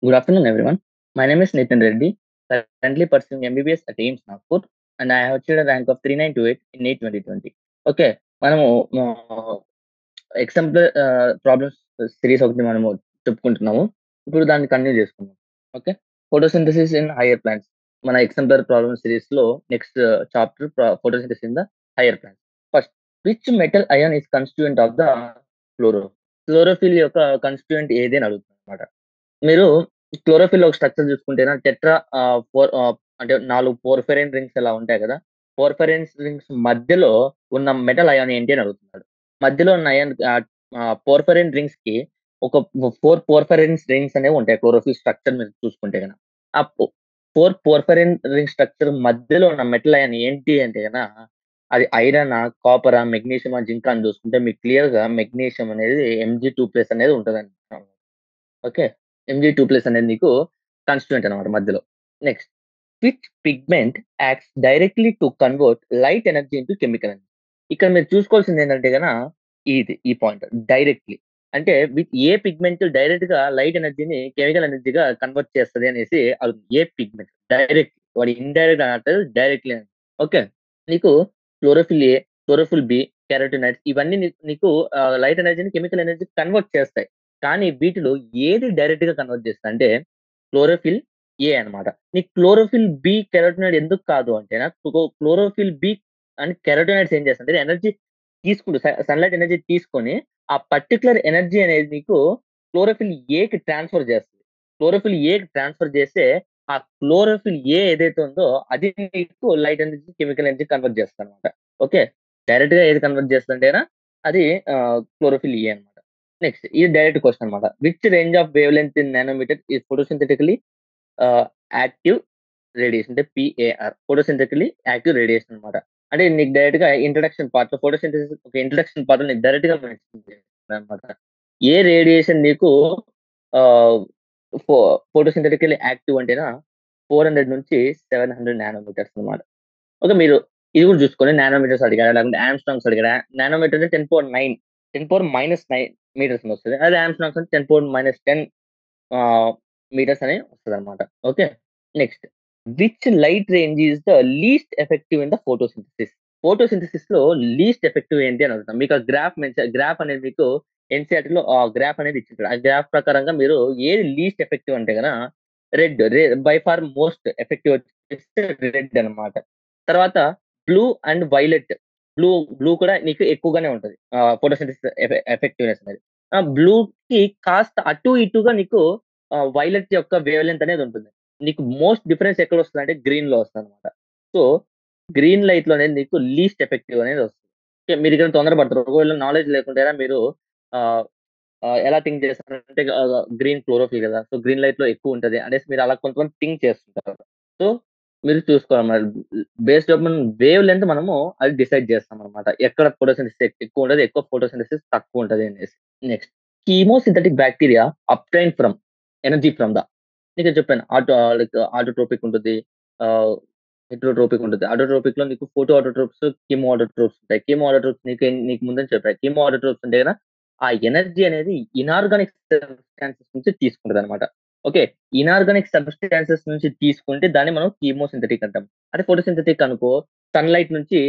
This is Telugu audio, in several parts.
Good afternoon, everyone. My name is Nitin Reddy, currently pursuing MBBS at AIMS Nagpur, and I have achieved a rank of 3928 in NEET 2020. Okay మనము ఎగ్జాంపుల్ ప్రాబ్లమ్స్ సిరీస్ ఒకటి మనము చెప్పుకుంటున్నాము. ఇప్పుడు దాన్ని కంటిన్యూ చేసుకుందాం. Okay, photosynthesis in higher plants. మన ఎగ్జాంపుల్ ప్రాబ్లమ్ సిరీస్ లో next chapter photosynthesis in the higher plants. First, which metal ion is constituent of the chloro chlorophyll యొక్క కన్స్టిట్యూయెంట్ ఏది అని అడుగుతుంది అనమాట. మీరు క్లోరోఫిల్ ఒక స్ట్రక్చర్ చూసుకుంటేనా టెట్రా అంటే 4 పోర్ఫిరిన్ రింగ్స్ ఎలా ఉంటాయి కదా! పోర్ఫిరిన్ రింగ్స్ మధ్యలో ఉన్న మెటల్ అయాన్ ఏంటి అని అడుగుతున్నాడు. మధ్యలో ఉన్న అయాన్ పోర్ఫిరిన్ రింగ్స్‌కి ఒక 4 పోర్ఫిరిన్ రింగ్స్ అనేవి ఉంటాయి క్లోరోఫిల్ స్ట్రక్చర్ మీరు చూసుకుంటే గన. ఆ 4 పోర్ఫిరిన్ రింగ్ స్ట్రక్చర్ మధ్యలో ఉన్న మెటల్ అయాన్ ఏంటి అంటే గన అది ఐరనా, కాపరా, మెగ్నీషియమా, జింకా అని చూసుకుంటే మీకు క్లియర్‌గా మెగ్నీషియం అనేది Mg2+ అనేది ఉంటదండి. ఓకే. Mg2+ అనేది నీకు కాన్స్టిట్యూయెంట్ అన్నమాట మధ్యలో. Next, which pigment acts directly to convert light energy into chemical energy. ఇక్కడ మీరు చూసుకోవాల్సింది ఏంటంటే ఈ పాయింట్ డైరెక్ట్‌లీ. అంటే ఏ పిగ్మెంట్ డైరెక్ట్‌గా లైట్ ఎనర్జీని కెమికల్ ఎనర్జీగా కన్వర్ట్ చేస్తది అనేసి ఏ పిగ్మెంట్ డైరెక్ట్ వాడు ఇండైరెక్ట్ అనట్లేదు డైరెక్ట్‌లీ అని. ఓకే. నీకు chlorophyll A, chlorophyll B, carotenoids ఇవన్నీ నీకు లైట్ ఎనర్జీని కెమికల్ ఎనర్జీకి కన్వర్ట్ చేస్తాయి. కానీ వీటిలో ఏది డైరెక్ట్‌గా కన్వర్ట్ చేస్తదంటే క్లోరోఫిల్ ఏ అన్నమాట. నీకు క్లోరోఫిల్ బి, కెరోటినాయిడ్ ఎందుకు కాదు అంటేనా క్లోరోఫిల్ బి అండ్ కెరోటినాయిడ్స్ ఏం చేస్తాయంటే ఎనర్జీ తీసుకుంటూ సన్‌లైట్ ఎనర్జీ తీసుకొని ఆ పర్టిక్యులర్ ఎనర్జీ అనేది నీకు క్లోరోఫిల్ ఏకి ట్రాన్స్‌ఫర్ చేస్తది. క్లోరోఫిల్ ఏకి ట్రాన్స్‌ఫర్ చేస్తే ఆ క్లోరోఫిల్ ఏ ఏదైతే ఉందో అది నీకు light energy, chemical energy convert చేస్తదన్నమాట. ఓకే. డైరెక్ట్‌గా ఏది కన్వర్ట్ చేస్తదంటేనా అది క్లోరోఫిల్ ఏ అన్నమాట. నెక్స్ట్ ఇది డైరెక్ట్ క్వెషన్ అన్నమాట. Which range of wavelength in nanometer is photosynthetically active radiation అంటే పీఏఆర్. ఫోటోసింథెటికల్లీ యాక్టివ్ రేడియేషన్ అన్నమాట. అంటే నీకు డైరెక్ట్‌గా ఇంట్రడక్షన్ పార్ట్‌లో ఫోటోసింథసిస్ ఒక ఇంట్రడక్షన్ పార్ట్‌లో నీకు డైరెక్ట్‌గా మెన్షన్ చేసిందన్నమాట. ఏ రేడియేషన్ నీకు ఆహ్, ఫో ఫోటోసింథెటికల్లీ యాక్టివ్ అంటేనా 400 నుంచి 700 నానోమీటర్స్ అన్నమాట. ఓకే. మీరు ఇది కూడా చూసుకోండి. నానోమీటర్స్ అడిగాడా? లేకుంటే యాంగ్స్ట్రామ్స్ అడిగాడా? నానోమీటర్ అంటే 10⁻9 10⁻−9 మీటర్స్ అని వస్తది. అదే యాంగ్స్ట్రామ్స్ అంటే 10⁻10 ఆహ్, మీటర్స్ అని వస్తదనమాట. Okay. Next, which light range is the least effective in the photosynthesis? ఫోటోసింథసిస్‌లో లీస్ట్ ఎఫెక్టివ్ ఏంటి అని అడుగుతాను. మీకు ఆ గ్రాఫ్ అనేది మీకు ఎన్‌సీఈఆర్‌టీలో ఆ గ్రాఫ్ అనేది ఇచ్చింటాడు. ఆ గ్రాఫ్ ప్రకారంగా మీరు ఏది లీస్ట్ ఎఫెక్టివ్ అంటే గన బై ఫార్ మోస్ట్ ఎఫెక్టివ్ వచ్చేసి రెడ్ అన్నమాట. తర్వాత blue and violet. Blue blue కూడా నీకు ఎక్కువగానే ఉంటది. ఫోటోసింథసిస్ ఎఫెక్టివ్‌నెస్ అనేది. బ్లూకి కాస్త అటు ఇటుగా నీకు వైలెట్ యొక్క వేవ్ లెంత్ అనేది ఉంటుంది. నీకు మోస్ట్ డిఫరెన్స్ ఎక్కడొస్తదంటే గ్రీన్‌లో వస్తదనమాట. సో, గ్రీన్ లైట్‌లో అనేది నీకు లీస్ట్ ఎఫెక్టివ్ అనేది వస్తది. ఓకే. మీరిక్కడ తొందరపడతారు. ఒకవేళ నాలెడ్జ్ లేకుంటేనా మీరు ఆహ్, ఎలా థింక్ చేస్తారంటే గ్రీన్ క్లోరోఫిల్ గదా! సో, గ్రీన్ లైట్‌లో ఎక్కువుంటది అనేసి మీరు అలా కొంతమంది థింక్ చేస్తుంటారు. సో, మీరు చూసుకోవాలి మరి బేస్డ్ అపాన్ వేవ్ లెంత్ మనము అది డిసైడ్ చేస్తామనమాట. ఎక్కడ ఫోటోసింథసిస్ ఎక్కువుంటది, ఎక్కువ ఫోటోసింథసిస్ తక్కువుంటది అనేసి. Next, chemosynthetic bacteria obtain from energy from the నీకే చెప్పాను. ఆటోట్రోపిక్ ఉంటది. ఆహ్, హెటెరోట్రోపిక్ ఉంటది. ఆటోట్రోపిక్‌లో నీకు ఫోటో ఆటోట్రోప్స్, కీమో ఆటోట్రోప్స్ ఉంటాయి. కీమో ఆటోట్రోప్స్ నీకు ముందే చెప్పా. కీమో ఆటోట్రోప్స్ అంటే గన ఆ ఎనర్జీ అనేది ఇనార్గానిక్ సబ్‌స్టాన్సెస్ నుంచి తీసుకుంటదనమాట. ఓకే. ఇనార్గానిక్ సబ్‌స్టాన్సెస్ నుంచి తీసుకుంటే దాన్ని మనం కీమోసింథటిక్ అంటాం. అదే ఫోటోసింథటిక్ అనుకో సన్‌లైట్ నుంచి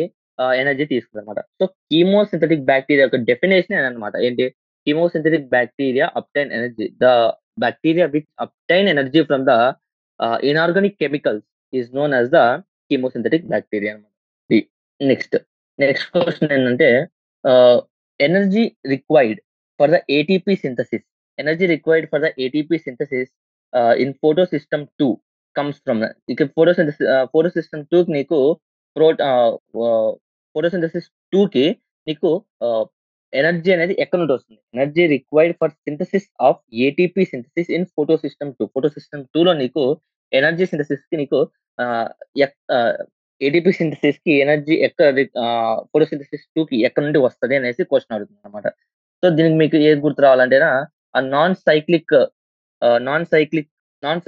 ఎనర్జీ తీసుకుందనమాట. సో, కీమోసింథటిక్ బ్యాక్టీరియా యొక్క డెఫినిషన్ అదనమాట. ఏంటి? Chemosynthetic bacteria obtain energy. The bacteria which obtain energy from the inorganic chemicals is known as the chemosynthetic bacteria. The next next question ఏంటంటే energy required for the ATP synthesis. Energy required for the ATP synthesis in photosystem 2 comes from ఇక photosystem 2 కి నీకు photosynthesis 2 కి నీకు ఎనర్జీ అనేది ఎక్కడి నుండి వస్తుంది? Energy required for synthesis of ATP synthesis in photo system 2. Photo system 2లో నీకు ఎనర్జీ సింథసిస్‌కి నీకు ఆహ్, ఎక్ ఆహ్, ఏటీపీ సింథసిస్‌కి ఎనర్జీ ఫోటో సింథసిస్ 2కి ఎక్కడి నుండి వస్తది అనేసి క్వెషన్ అడుగుతుందన్నమాట. సో, దీనికి మీకు ఏది గుర్తు రావాలంటేనా ఆ నాన్ సైక్లిక్ నాన్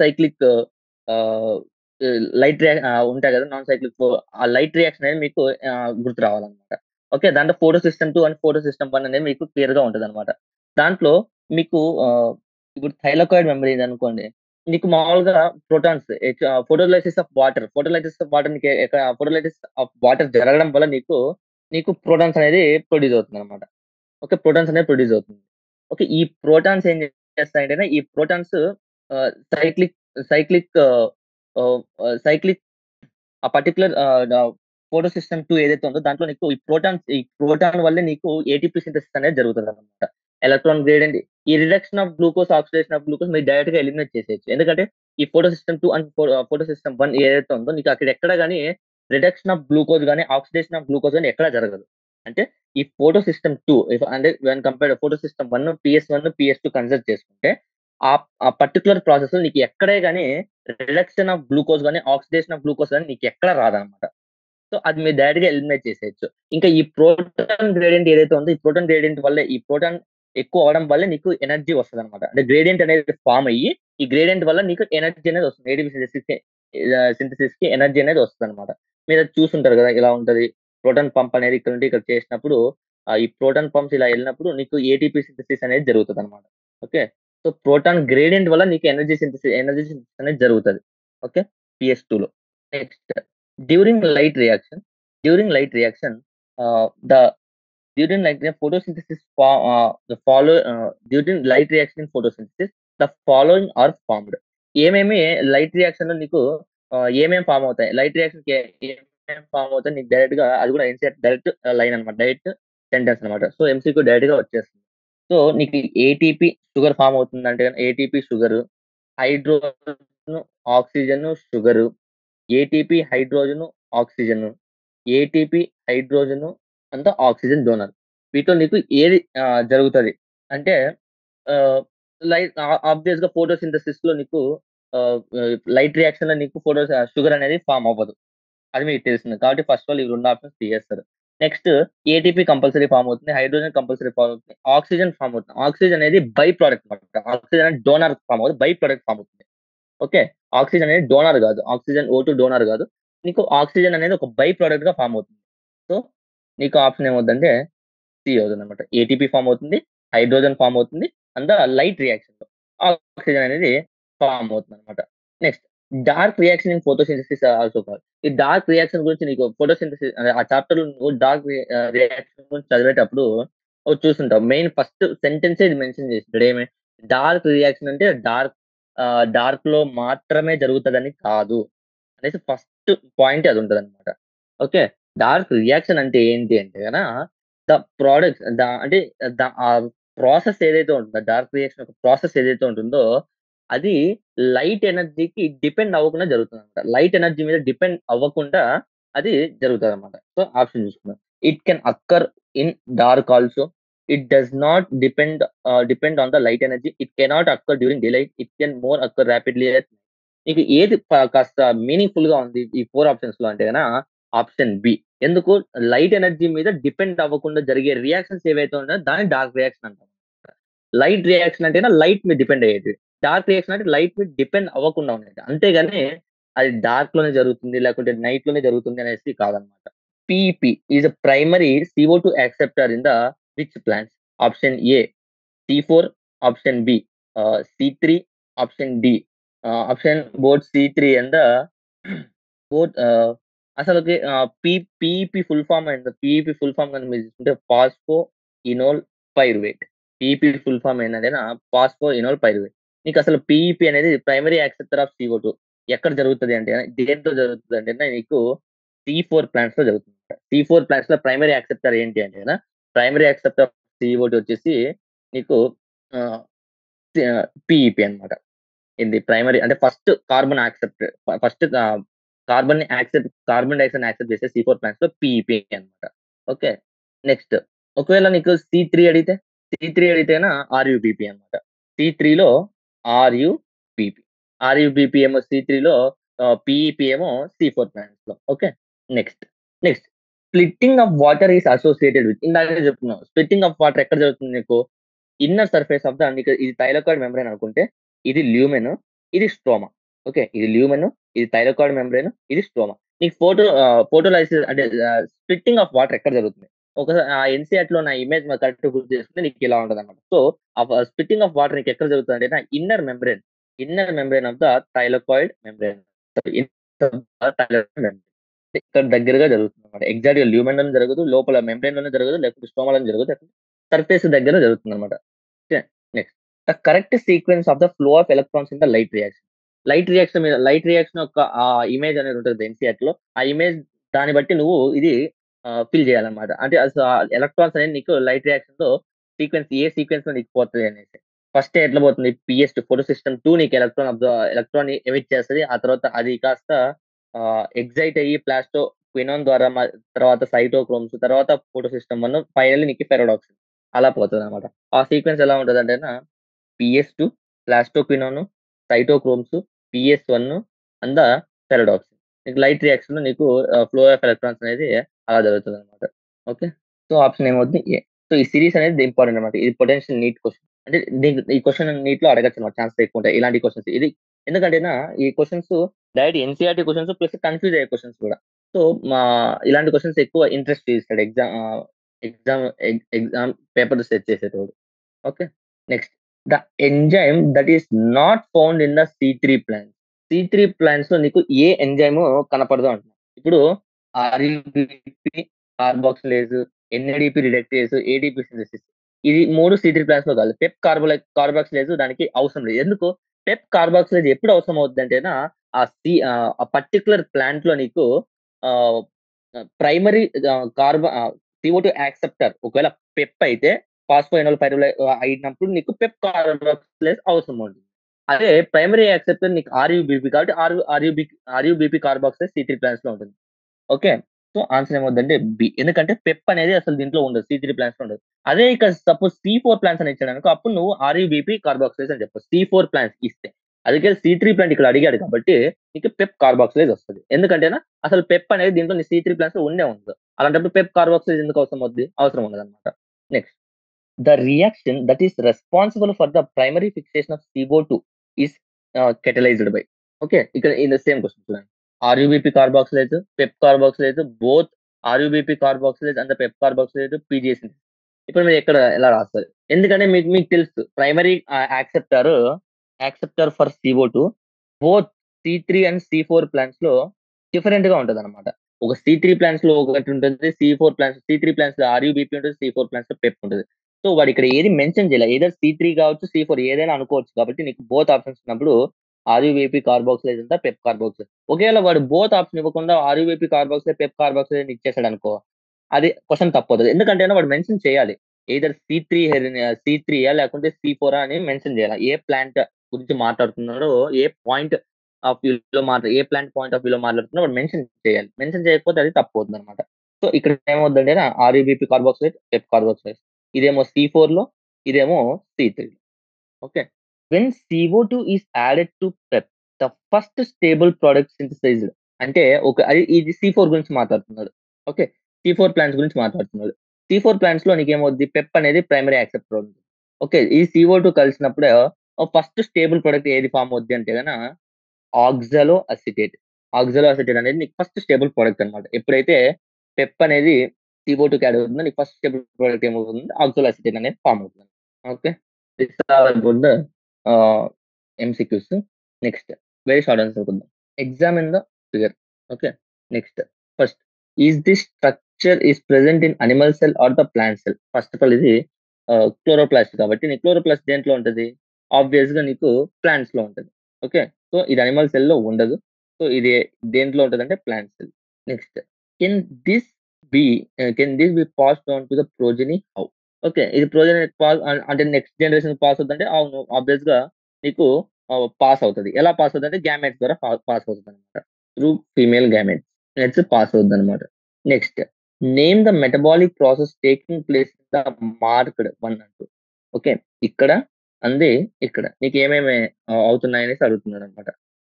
సైక్లిక్ ఆహ్, ఉంటాయి కదా! నాన్ సైక్లిక్ ఆ లైట్ రియాక్షన్ అనేది మీకు గుర్తు రావాలన్నమాట. ఓకే. దాంట్లో photo system 2 and photosystem 1 అనేది మీకు క్లియర్‌గా ఉంటదనమాట. దాంట్లో మీకు ఇప్పుడు థైలాకాయిడ్ మెమరీ ఉందనుకోండి. నీకు మామూలుగా protons photolysis of water. Photolysis of water నీకు ఫోటోలైసిస్ ఆఫ్ వాటర్ జరగడం వల్ల నీకు ప్రోటాన్స్ అనేది ప్రొడ్యూస్ అవుతుందన్నమాట. ఓకే. ప్రోటాన్స్ అనేది ప్రొడ్యూస్ అవుతుంది. ఓకే. ఈ ప్రోటాన్స్ ఏం చేస్తాయంటేనే ఈ ప్రోటాన్స్ ఆహ్, సైక్లిక్ సైక్లిక్ ఆహ్, ఆహ్, సైక్లిక్ ఆ పర్టిక్యులర్ ఫోటో సిస్టమ్ 2 ఏదైతే ఉందో దాంట్లో నీకు ఈ ప్రోటాన్ వల్లే నీకు ఏటీపీ సింథసిస్ అనేది జరుగుతదనమాట. ఎలక్ట్రాన్ గ్రేడియంట్ ఈ reduction of glucose, oxidation of glucose మీరు డైరెక్ట్‌గా ఎలిమినేట్ చేసేయొచ్చు. ఎందుకంటే ఈ photosystem 2 and photosystem 1 ఏదైతే ఉందో నీకు అక్కడ ఎక్కడ గాని రిడక్షన్ ఆఫ్ గ్లూకోజ్ గాని, ఆక్సిడేషన్ ఆఫ్ గ్లూకోజ్ గాని ఎక్కడ జరగదు. అంటే ఈ ఫోటో సిస్టమ్ 2 అంటే when compared photosystem 1, PS one, PS two consider చేసుకుంటే ఆ ఆ పర్టిక్యులర్ ప్రాసెస్‌లో నీకు ఎక్కడే గాని రిడక్షన్ ఆఫ్ గ్లూకోజ్ గాని, ఆక్సిడేషన్ ఆఫ్ గ్లూకోజ్ గాని నీకెక్కడ రాదనమాట. సో, అది మీరు డైరెక్ట్‌గా ఎలిమినేట్ చేసేయొచ్చు. ఇంకా ఈ ప్రోటాన్ గ్రేడియంట్ ఏదైతే ఉందో, ఈ ప్రోటాన్ గ్రేడియంట్ వల్లే ఈ ప్రోటాన్ ఎక్కువ అవ్వడం వల్లే నీకు ఎనర్జీ వస్తదనమాట. అంటే గ్రేడియంట్ అనేది ఫార్మ్ అయ్యి, ఈ గ్రేడియంట్ వల్ల నీకు ఎనర్జీ అనేది వస్తుంది. ఏటీపీ సింథసిస్‌కి ఎనర్జీ అనేది వస్తదనమాట. మీరది చూసుంటారు గదా! ఇలా ఉంటది. ప్రోటాన్ పంప్ అనేది ఇక్కడ నుండి ఇక్కడ చేసినప్పుడు ఈ ప్రోటాన్ పంప్స్ ఇలా ఎళ్ళినప్పుడు నీకు ఏటీపీ సింథసిస్ అనేది జరుగుతదనమాట. ఓకే. సో, ప్రోటాన్ గ్రేడియంట్ వల్ల నీకు ఎనర్జీ సింథసిస్ అనేది జరుగుతది. ఓకే. పీఎస్2లో. Next during light reaction the during like the photosynthesis the follow during light reaction in photosynthesis the following are formed. ఏమేమి లైట్ రియాక్షన్ లో నీకు ఏమేమి ఫామ్ అవుతాయి? లైట్ రియాక్షన్ ఏమేమి ఫామ్ అవుతాయి? నీకు డైరెక్ట్ గా అది కూడా ఎన్సీఆర్ డైరెక్ట్ లైన్ అనమాట. డైరెక్ట్ సెంటెన్స్ అనమాట. సో ఎంసీక్యూ డైరెక్ట్ గా వచ్చేస్తుంది. సో నీకు ఏటీపీ షుగర్ ఫామ్ అవుతుందంటే ATP sugar, hydrogen, oxygen, sugar, ATP hydrogen, oxygen, ATP hydrogen and oxygen donor. వీటిలో నీకు ఏది జరుగుతది? అంటే ఆహ్, లైట్ ఆబ్వియస్‌గా ఫోటోసింథసిస్‌లో నీకు లైట్ రియాక్షన్‌లో నీకు షుగర్ అనేది ఫార్మ్ అవ్వదు. అది మీకు తెలిసిందే. కాబట్టి ఫస్ట్ ఆఫ్ ఆల్ ఈ 2 ఆప్షన్స్ తీసేస్తారు. నెక్స్ట్ ఏటీపీ కంపల్సరీ ఫార్మ్ అవుతుంది. హైడ్రోజన్ కంపల్సరీ ఫార్మ్ అవుతుంది. ఆక్సిజన్ ఫార్మ్ అవుతుంది. ఆక్సిజన్ అనేది బై ప్రొడక్ట్ అన్నమాట. ఆక్సిజన్ అనేది డోనర్ ఫార్మ్ అవ్వదు. బై ప్రొడక్ట్ ఫార్మ్ అవుతుంది. ఓకే. ఆక్సిజన్ అనేది డోనర్ గాదు. ఆక్సిజన్ ఓ2 డోనర్ గాదు. నీకు ఆక్సిజన్ అనేది ఒక బై ప్రొడక్ట్‌గా ఫార్మ్ అవుతుంది. సో, నీకు ఆప్షన్ ఏమవుద్దంటే సి అవుతుందన్నమాట. ఏటీపీ ఫార్మ్ అవుతుంది. హైడ్రోజన్ ఫార్మ్ అవుతుంది. అండ్ లైట్ రియాక్షన్‌లో ఆక్సిజన్ అనేది ఫార్మ్ అవుతుందన్నమాట. Next dark reaction in photosynthesis also called. ఈ డార్క్ రియాక్షన్ గురించి నీకు ఫోటోసింథసిస్ అదే ఆ చాప్టర్‌లో నువ్వు రియాక్షన్ గురించి చదివేటప్పుడు చూసుంటావు. మెయిన్ ఫస్ట్ సెంటెన్సే ఇది మెన్షన్ చేసింటాడు. డార్క్ రియాక్షన్ అంటే డార్క్‌లో మాత్రమే జరుగుతదని కాదు. అనేసి ఫస్ట్ పాయింటే అదుంటదనమాట. ఓకే. డార్క్ రియాక్షన్ అంటే ఏంటి అంటే ద ప్రొడక్ట్స్ అంటే ప్రాసెస్ ఏదైతే ఉంటుందో డార్క్ రియాక్షన్ యొక్క ప్రాసెస్ ఏదైతే ఉంటుందో, అది లైట్ ఎనర్జీకి డిపెండ్ అవ్వకుండా జరుగుతుందనమాట. లైట్ ఎనర్జీ మీద డిపెండ్ అవ్వకుండా అది జరుగుతదనమాట. సో, ఆప్షన్ చూసుకుందాం. It can occur in dark also. It does not depend on the light energy. It cannot occur during daylight. It can more occur rapidly నీకు ఏది కాస్త మీనింగ్‌ఫుల్‌గా ఉంది ఈ 4 ఆప్షన్స్‌లో అంటే ఆప్షన్ బి. ఎందుకు? లైట్ ఎనర్జీ మీద డిపెండ్ అవ్వకుండా జరిగే రియాక్షన్స్ ఏవైతే ఉన్నాయో దాన్ని డార్క్ రియాక్షన్ అంటాం. లైట్ రియాక్షన్ అంటేనా లైట్ మీద డిపెండ్ అయ్యేటివి. డార్క్ రియాక్షన్ అంటే లైట్ మీద డిపెండ్ అవ్వకుండా ఉండేది. అంతేగాని అది డార్క్‌లోనే జరుగుతుంది, లేకుంటే నైట్‌లోనే జరుగుతుంది అనేసి కాదనమాట. PEP is a primary CO two acceptor in the which plants? Option A C4, option B C3, option D option both C3 and both అసలకి PEP full form and PEP full form గనుక మీరు చూసుకుంటే phosphoenolpyruvate. PEP full form ఏంటంటే ఫాస్ఫో ఇనోల్ పైరువేట్. నీకసలు పీఈపీ అనేది ప్రైమరీ యాక్సెప్టర్ ఆఫ్ CO2 ఎక్కడ జరుగుతది అంటే దేంట్లో జరుగుతది అంటే నీకు C4 ప్లాంట్స్‌లో జరుగుతుంది. C4 ప్లాంట్స్‌లో ప్రైమరీ యాక్సెప్టర్ ఏంటి అంటే ప్రైమరీ యాక్సెప్టర్ ఆఫ్ CO2 వచ్చేసి నీకు ఆహ్, పీఈపీ అన్నమాట. ఇది ప్రైమరీ అంటే ఫస్ట్ కార్బన్ డయాక్సైడ్‌ని యాక్సెప్ట్ చేసే C4 ప్లాంట్స్‌లో పీఈపీ అన్నమాట. ఓకే. నెక్స్ట్ ఒకవేళ నీకు సి3 అడిగితే, సి3 అడిగితేనా ఆర్‌యుబీపీ అన్నమాట. సి3లో ఆర్‌యుబీపీ. ఆర్‌యుబీపీ ఏమో సి3లో పీఈపీ ఏమో సి4 ప్లాంట్స్‌లో. Okay. Next, next splitting of water is associated with ఇందాకనే చెప్పుకున్నాం. స్ప్లిట్టింగ్ ఆఫ్ వాటర్ ఎక్కడ జరుగుతుంది నీకు? ఇన్నర్ సర్ఫేస్ ఆఫ్ ద నీకు ఇది థైలాకోయిడ్ మెంబ్రేన్ అనుకుంటే, ఇది ల్యూమెన్, ఇది స్ట్రోమా. ఓకే. ఇది ల్యూమెన్, ఇది థైలాకోయిడ్ మెంబ్రేన్, ఇది స్ట్రోమా. నీకు ఫోటోలైసిస్ అంటే స్ప్లిట్టింగ్ ఆఫ్ వాటర్ ఎక్కడ జరుగుతుంది? ఒకసారి ఎన్‌సీఈఆర్‌టీలో నా ఇమేజ్ కరెక్ట్‌గా గుర్తు చేసుకుంటే నీకు ఇలా ఉంటదన్నమాట. సో, స్ప్లిట్టింగ్ ఆఫ్ వాటర్ నీకు ఎక్కడ జరుగుతదంటే inner membrane. Inner membrane of the thylakoid membrane. Thylakoid membrane ఇక్కడ దగ్గరగా జరుగుతుంది అనమాట. ఎగ్జాక్ట్ గా ల్యూమన్ లోనే జరగదు, లోపల మెంబ్రేన్ లోనే జరగదు, లేకపోతే స్టోమాలోనే జరగదు, సర్ఫేస్ దగ్గర జరుగుతుంది అనమాట. Next, the correct sequence of the flow of electrons in the light reaction. Light reaction యొక్క ఆ ఇమేజ్ అనేది ఉంటుంది ఎన్సీఆర్ లో. ఆ ఇమేజ్ దాన్ని బట్టి నువ్వు ఇది ఫిల్ చేయాలన్నమాట. అంటే అసలు ఎలక్ట్రాన్స్ అనేది నీకు లైట్ రియాక్షన్ లో సీక్వెన్స్ ఏ సీక్వెన్స్ లో నీకు పోతుంది అనేసి. ఫస్ట్ ఎట్లా పోతుంది, పిఎస్ ఫోటో సిస్టమ్ 2 నీకు ఎలక్ట్రాన్ ఎమిట్ చేస్తది. ఆ తర్వాత అది కాస్త ఎక్సైట్ అయ్యి ప్లాస్టో క్వినాన్ ద్వారా తర్వాత సైటోక్రోమ్స్, తర్వాత ఫోటో సిస్టమ్ 1, ఫైనల్లీ నీకు పెరాడాక్స్ అలా పోతదనమాట. ఆ సీక్వెన్స్ ఎలా ఉంటదంటేనా, పిఎస్2, ప్లాస్టోక్వినాన్, సైటోక్రోమ్స్, పిఎస్1 అండ్ ద పెరాడాక్స్. నీకు లైట్ రియాక్షన్ నీకు ఫ్లో ఆఫ్ ఎలక్ట్రాన్స్ అనేది అలా జరుగుతదనమాట. ఓకే. సో ఆప్షన్ ఏమవుతుంది ఏ. సో ఈ సిరీస్ అనేది ఇంపార్టెంట్ అనమాట. ఇది పొటెన్షియల్ నీట్ క్వెషన్. అంటే ఈ క్వెషన్ నీట్‌లో అడగొచ్చనమాట. ఛాన్సెస్ ఎక్కువుంటాయి. ఇలాంటి క్వెషన్స్. ఇది ఎందుకంటేనా ఈ questions direct NCERT questions plus confuse అయ్యే క్వెషన్స్ కూడా. సో మా ఇలాంటి క్వెషన్స్ ఎక్కువ ఇంట్రెస్ట్ చూపిస్తాడు exam paper set చేసేటోడు. Okay. Next, the enzyme that is not found in the సి3 plant. సి3 plants లో నీకు ఏ ఎంజైమ్ కనపడదు అంటున్నా. ఇప్పుడు RuBP, carboxylase, NADP reductase, ATP synthesis, ఇది 3 సి3 ప్లాంట్స్ లో కాదు. పెప్ కార్బాక్సిలేజ్ దానికి అవసరం లేదు. ఎందుకు? పెప్ కార్బాక్సిలేజ్ ఎప్పుడు అవసరం అవుద్దంటేనా, ఆ పర్టిక్యులర్ ప్లాంట్ లో నీకు ఆహ్, ప్రైమరీ CO2 యాక్సెప్టర్ ఒకవేళ పెప్ అయితే ఫాస్ఫోఎనోల్ అయినప్పుడు నీకు పెప్ కార్బాక్సిలేజ్ అవసరం ఉంటుంది. అదే ప్రైమరీ యాక్సెప్టర్ నీకు ఆర్యుబిపి కాబట్టి ఆర్యుబిపి కార్బాక్సిలేజ్ సి3 ప్లాంట్స్ లో ఉంటుంది. ఓకే. సో ఆన్సర్ ఏమవుద్దంటే బి. ఎందుకంటే పెప్ అనేది అసలు దీంట్లో ఉండదు. సి3 ప్లాంట్స్ లో ఉండదు. అదే ఇక సపోజ్ సి4 ప్లాంట్స్ అని ఇచ్చాడనుకో, అప్పుడు నువ్వు ఆర్యుబిపి కార్బాక్సిలేజ్ అని చెప్పొచ్చు. సి4 ప్లాంట్స్ ఇస్తే. అందుకే సి3 ప్లాంట్ ఇక్కడ అడిగాడు కాబట్టి నీకు పెప్ కార్బాక్సిలేజ్ వస్తది. ఎందుకంటేనా అసలు పెప్ అనేది దీంట్లో నీ సి3 ప్లాంట్స్ లో ఉండే ఉండదు. అలాంటప్పుడు పెప్ కార్బాక్సిలేజ్ ఎందుకు అవసరం అవుద్ది? అవసరం ఉండదన్నమాట. Next, the reaction that is responsible for the primary fixation of CO2 is catalyzed by. Okay, in the same question చూడండి. RUBP carboxylase, PEP carboxylase, both RUBP carboxylase and the PEP carboxylase PGA synthesis. ఇప్పుడు మీరు ఎక్కడ ఎలా రాస్తారు? ఎందుకంటే మీకు మీకు తెలుసు primary acceptor for CO2 both సి3 and సి4 plants లో డిఫరెంట్ గా ఉంటదన్నమాట. ఒక సి3 ప్లాంట్స్ లో ఒకటి ఉంటుంది, సి3 ప్లాంట్స్ లో ఆర్యుబిపి ఉంటుంది, సి4 ప్లాంట్స్ లో పెప్ ఉంటుంది. సో వాడు ఇక్కడ ఏది మెన్షన్ చేయలే. ఎయిదర్ సి3 కావచ్చు, సి4 ఏదైనా అనుకోవచ్చు. కాబట్టి నీకు బోత్ ఆప్షన్స్ ఉన్నప్పుడు ఆర్యుబిపి కార్బాక్సిలేజ్ అంతా పెప్ కార్బాక్సిలేజ్. ఒకవేళ వాడు బోత్ ఆప్షన్ ఇవ్వకుండా ఆర్యుబిపి కార్బాక్సిలేజ్, పెప్ కార్బాక్సిలేజ్ ఇచ్చేసాడు అనుకో, అది క్వెషన్ తప్పవుతది. ఎందుకంటే వాడు మెన్షన్ చేయాలి. ఎయిదర్ సి3 లేకుంటే సి4 అని మెన్షన్ చేయాలి. ఏ ప్లాంట్ గురించి మాట్లాడుతున్నాడో, ఏ పాయింట్ ఏ ప్లాంట్ పాయింట్ ఆఫ్ వ్యూలో మాట్లాడుతున్నాడో వాడు మెన్షన్ చేయాలి. మెన్షన్ చేయకపోతే అది తప్పవుతుందన్నమాట. సో ఇక్కడ ఏమవుద్దంటే ఆర్యుబిపి కార్బాక్సిలేజ్, పెప్ కార్బాక్సిలేజ్. ఇదేమో సి4 లో, ఇదేమో సి3. Okay. When CO2 is added to PEP, the first stable product synthesized. అంటే ఇది సి4 గురించి మాట్లాడుతున్నాడు. ఓకే. సి4 ప్లాంట్స్ గురించి మాట్లాడుతున్నాడు. సి4 ప్లాంట్స్ లో నీకేమవుద్ది, పెప్ అనేది ప్రైమరీ యాక్సెప్టర్ ఉంటుంది. ఓకే. ఈ CO2 కలిసినప్పుడు ఫస్ట్ స్టేబుల్ ప్రొడక్ట్ ఏది ఫార్మ్ అవుద్ది అంటే గన ఆక్సాలో అసిటేట్. ఆక్సాలో అసిటేట్ అనేది నీకు ఫస్ట్ స్టేబుల్ ప్రొడక్ట్ అన్నమాట. ఎప్పుడైతే పెప్ అనేది CO2కి యాడ్ అవుతుందో నీకు ఫస్ట్ స్టేబుల్ ప్రొడక్ట్ ఏమవుతుంది, ఆక్సాలో అసిటేట్ అనేది ఫార్మ్ అవుతుంది. Okay. This are about the MCQs. Next, very short answer చూద్దాం. Examine the figure. Okay. Next, first, is this structure is present in animal cell or the plant cell? First of all ఇది క్లోరోప్లాస్ట్ కాబట్టి నీ క్లోరోప్లాస్ట్ దేంట్లో ఉంటది? ఆబ్వియస్ గా నీకు ప్లాంట్స్ లో ఉంటది. ఓకే. సో ఇది అనిమల్ సెల్ లో ఉండదు. సో ఇది దేంట్లో ఉంటదంటే plant cell. Next, can this be can this be passed on to the progeny how? Okay. ఇది ప్రోజెనీ అంటే నెక్స్ట్ జనరేషన్ పాస్ అవుతుందంటే అవును. ఆబ్వియస్ గా నీకు పాస్ అవుతది. ఎలా పాస్ అవుతదంటే గ్యామెట్స్ ద్వారా పాస్ అవుతదనమాట. Through female gametes. Next pass అవుద్దనమాట. Next, name the metabolic process taking place in the marked 1 and 2. Okay. ఇక్కడ అంది ఇక్కడ. నీకేమేమి అవుతున్నాయనేసి అడుగుతున్నాడనమాట.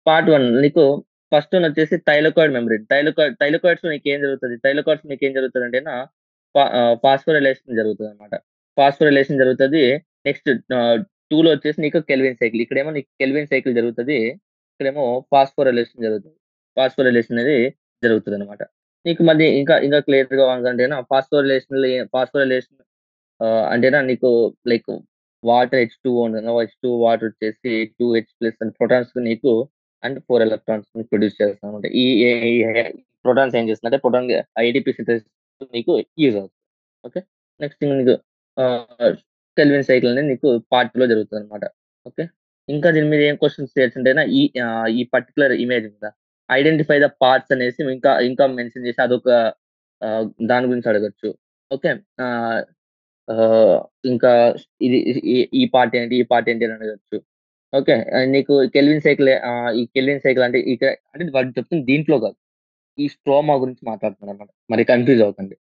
పార్ట్ 1 నీకు ఫస్ట్ వన్ వచ్చేసి థైలాకాయిడ్ మెంబ్రేన్. థైలాకాయిడ్స్‌లో నీకేం జరుగుతది? థైలాకాయిడ్స్‌లో నీకేం జరుగుతదంటేనా ఫాస్ఫోరైలేషన్ జరుగుతదనమాట. ఫాస్ఫోరైలేషన్ జరుగుతది. నెక్స్ట్ 2లో వచ్చేసి నీకు కెల్విన్ సైకిల్. ఇక్కడేమో నీకు కెల్విన్ సైకిల్ జరుగుతది. ఇక్కడేమో ఫాస్ఫోరైలేషన్ జరుగుతది. ఫాస్ఫోరైలేషన్ అనేది జరుగుతదనమాట. నీకు మళ్ళీ ఇంకా క్లియర్‌గా అవ్వాలంటేనా ఫాస్ఫోరైలేషన్ అంటేనా నీకు లైక్ వాటర్ H2O ఉంటుంది. H2 వాటర్ వచ్చేసి 2H+ అండ్ ప్రోటాన్స్ నీకు అండ్ 4 ఎలక్ట్రాన్స్ ప్రొడ్యూస్ చేస్తామన్నమాట. ఈ ఈ ఈ ప్రోటాన్స్ ఏం చేస్తుందంటే ప్రోటాన్ ADP సింథసిస్ నీకు యూజ్ అవుతుంది. ఓకే. నెక్స్ట్ నీకు కెల్విన్ సైకిల్ అనేది నీకు పార్ట్ 2లో జరుగుతుందన్నమాట. ఓకే. ఇంకా దీని మీద ఏం క్వెషన్స్ చేయొచ్చంటేనా ఈ పర్టిక్యులర్ ఇమేజ్ మీద ఐడెంటిఫై ద పార్ట్స్ అనేసి ఇంకా ఇంకా మెన్షన్ చేసి అదొక దాని గురించి అడగొచ్చు. ఓకే. ఆహ్, ఆహ్, ఇంకా ఇది ఈ పార్ట్ ఏంటి? ఈ పార్ట్ ఏంటి? అని అడగొచ్చు. ఓకే. నీకు ఈ కెల్విన్ సైకిల్ అంటే అంటే వాడు చెప్తుంది దీంట్లో కాదు. ఈ స్ట్రోమా గురించి మాట్లాడుతున్నాడన్నమాట. మరి కన్‌ఫ్యూజ్ అవ్వకండి.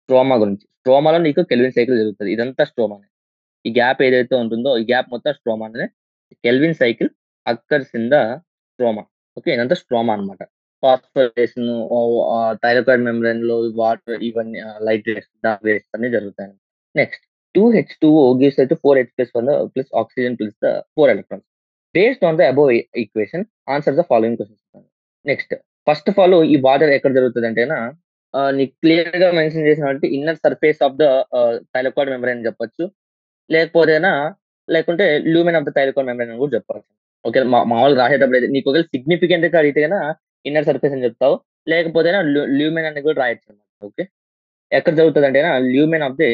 స్ట్రోమా గురించి. స్ట్రోమాలో నీకు కెల్విన్ సైకిల్ జరుగుతది. ఇదంతా స్ట్రోమానే. ఈ గ్యాప్ ఏదైతే ఉంటుందో, ఈ గ్యాప్ మొత్తం స్ట్రోమానే. Calvin cycle occurs in the stroma. Okay. ఇదంతా స్ట్రోమా అన్నమాట. ఫాస్ఫోరైలేషన్ థైలాకోయిడ్ మెంబ్రేన్‌లో వాటర్ ఇవన్నీ లైట్ రేస్, డార్క్ రేస్ అన్నీ జరుగుతాయి. నెక్స్ట్ 2H2O gives అయితే 4H+1 plus oxygen plus the 4 electrons. Based on the above equation answer the following questions. Next first of all ఈ వాటర్ ఎక్కడ జరుగుతదంటేనా నీకు క్లియర్‌గా మెన్షన్ చేసినట్టు inner surface of the thylakoid membrane అని చెప్పొచ్చు. లేకపోతేనా లేకుంటే lumen of the thylakoid membrane అని కూడా చెప్పొచ్చు. ఓకే. మామూలుగా రాసేటప్పుడు అయితే నీకు ఒకవేళ సిగ్నిఫికెంట్‌గా అడిగితే గన ఇన్నర్ సర్ఫేస్ అని చెప్తావు. లేకపోతేనా ల్యూమెన్ అని కూడా రాయొచ్చన్నమాట. ఓకే. ఎక్కడ జరుగుతదంటేనా ల్యూమెన్ ఆఫ్ ది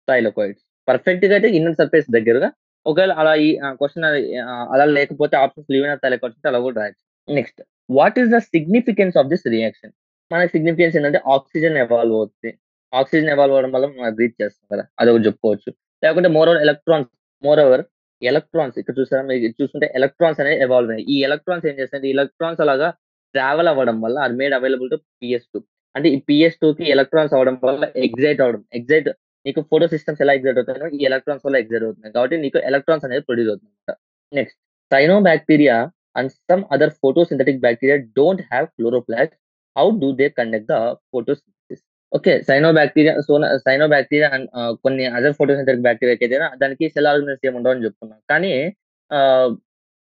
థైలాకోయిడ్స్. పర్ఫెక్ట్‌గా అయితే ఇన్నర్ సర్ఫేస్ దగ్గరగా. ఒకవేళ అలా క్వెషన్ అలా లేకపోతే ఆప్షన్స్ ల్యూమెన్ ఆఫ్ థైలాకోయిడ్స్ ఉంటే అలా కూడా రాయొచ్చు. Next what is the significance of this reaction? మనకి సిగ్నిఫికెన్స్ ఏంటంటే ఆక్సిజన్ ఎవాల్వ్ అవుద్ది. ఆక్సిజన్ ఎవాల్వ్ అవ్వడం వల్ల మనం బ్రీత్ చేస్తాం కదా! అదొకటి చెప్పుకోవచ్చు. లేకుంటే మోర్ ఓవర్ ఎలక్ట్రాన్స్ ఇక్కడ చూసారా మీరు చూసుకుంటే ఎలక్ట్రాన్స్ అనేవి ఎవాల్వ్ అయ్యాయి. ఈ ఎలక్ట్రాన్స్ ఏం చేస్తాయంటే ఈ ఎలక్ట్రాన్స్ అలాగా ట్రావెల్ అవ్వడం వల్ల అది మేడ్ అవైలబుల్ టు PS2. అంటే ఈ PS2కి ఎలక్ట్రాన్స్ అవ్వడం వల్ల ఎక్సైట్ నీకు ఫోటో సిస్టమ్స్ ఎలా ఎక్సైట్ అవుతాయో ఈ ఎలక్ట్రాన్స్ వల్ల ఎక్సైట్ అవుతున్నాయి. కాబట్టి నీకు ఎలక్ట్రాన్స్ అనేది ప్రొడ్యూస్ అవుతుందన్నమాట. Next cyanobacteria and some other photosynthetic bacteria don't have chloroplasts. How do they conduct the photosynthesis? Okay. Cyanobacteria and కొన్ని అదర్ ఫోటోసింథటిక్ బ్యాక్టీరియాకైతేనా దానికి సెల్ ఆర్గానిజమ్స్ ఏమి ఉండవని చెప్పుకున్నాం. కానీ ఆహ్,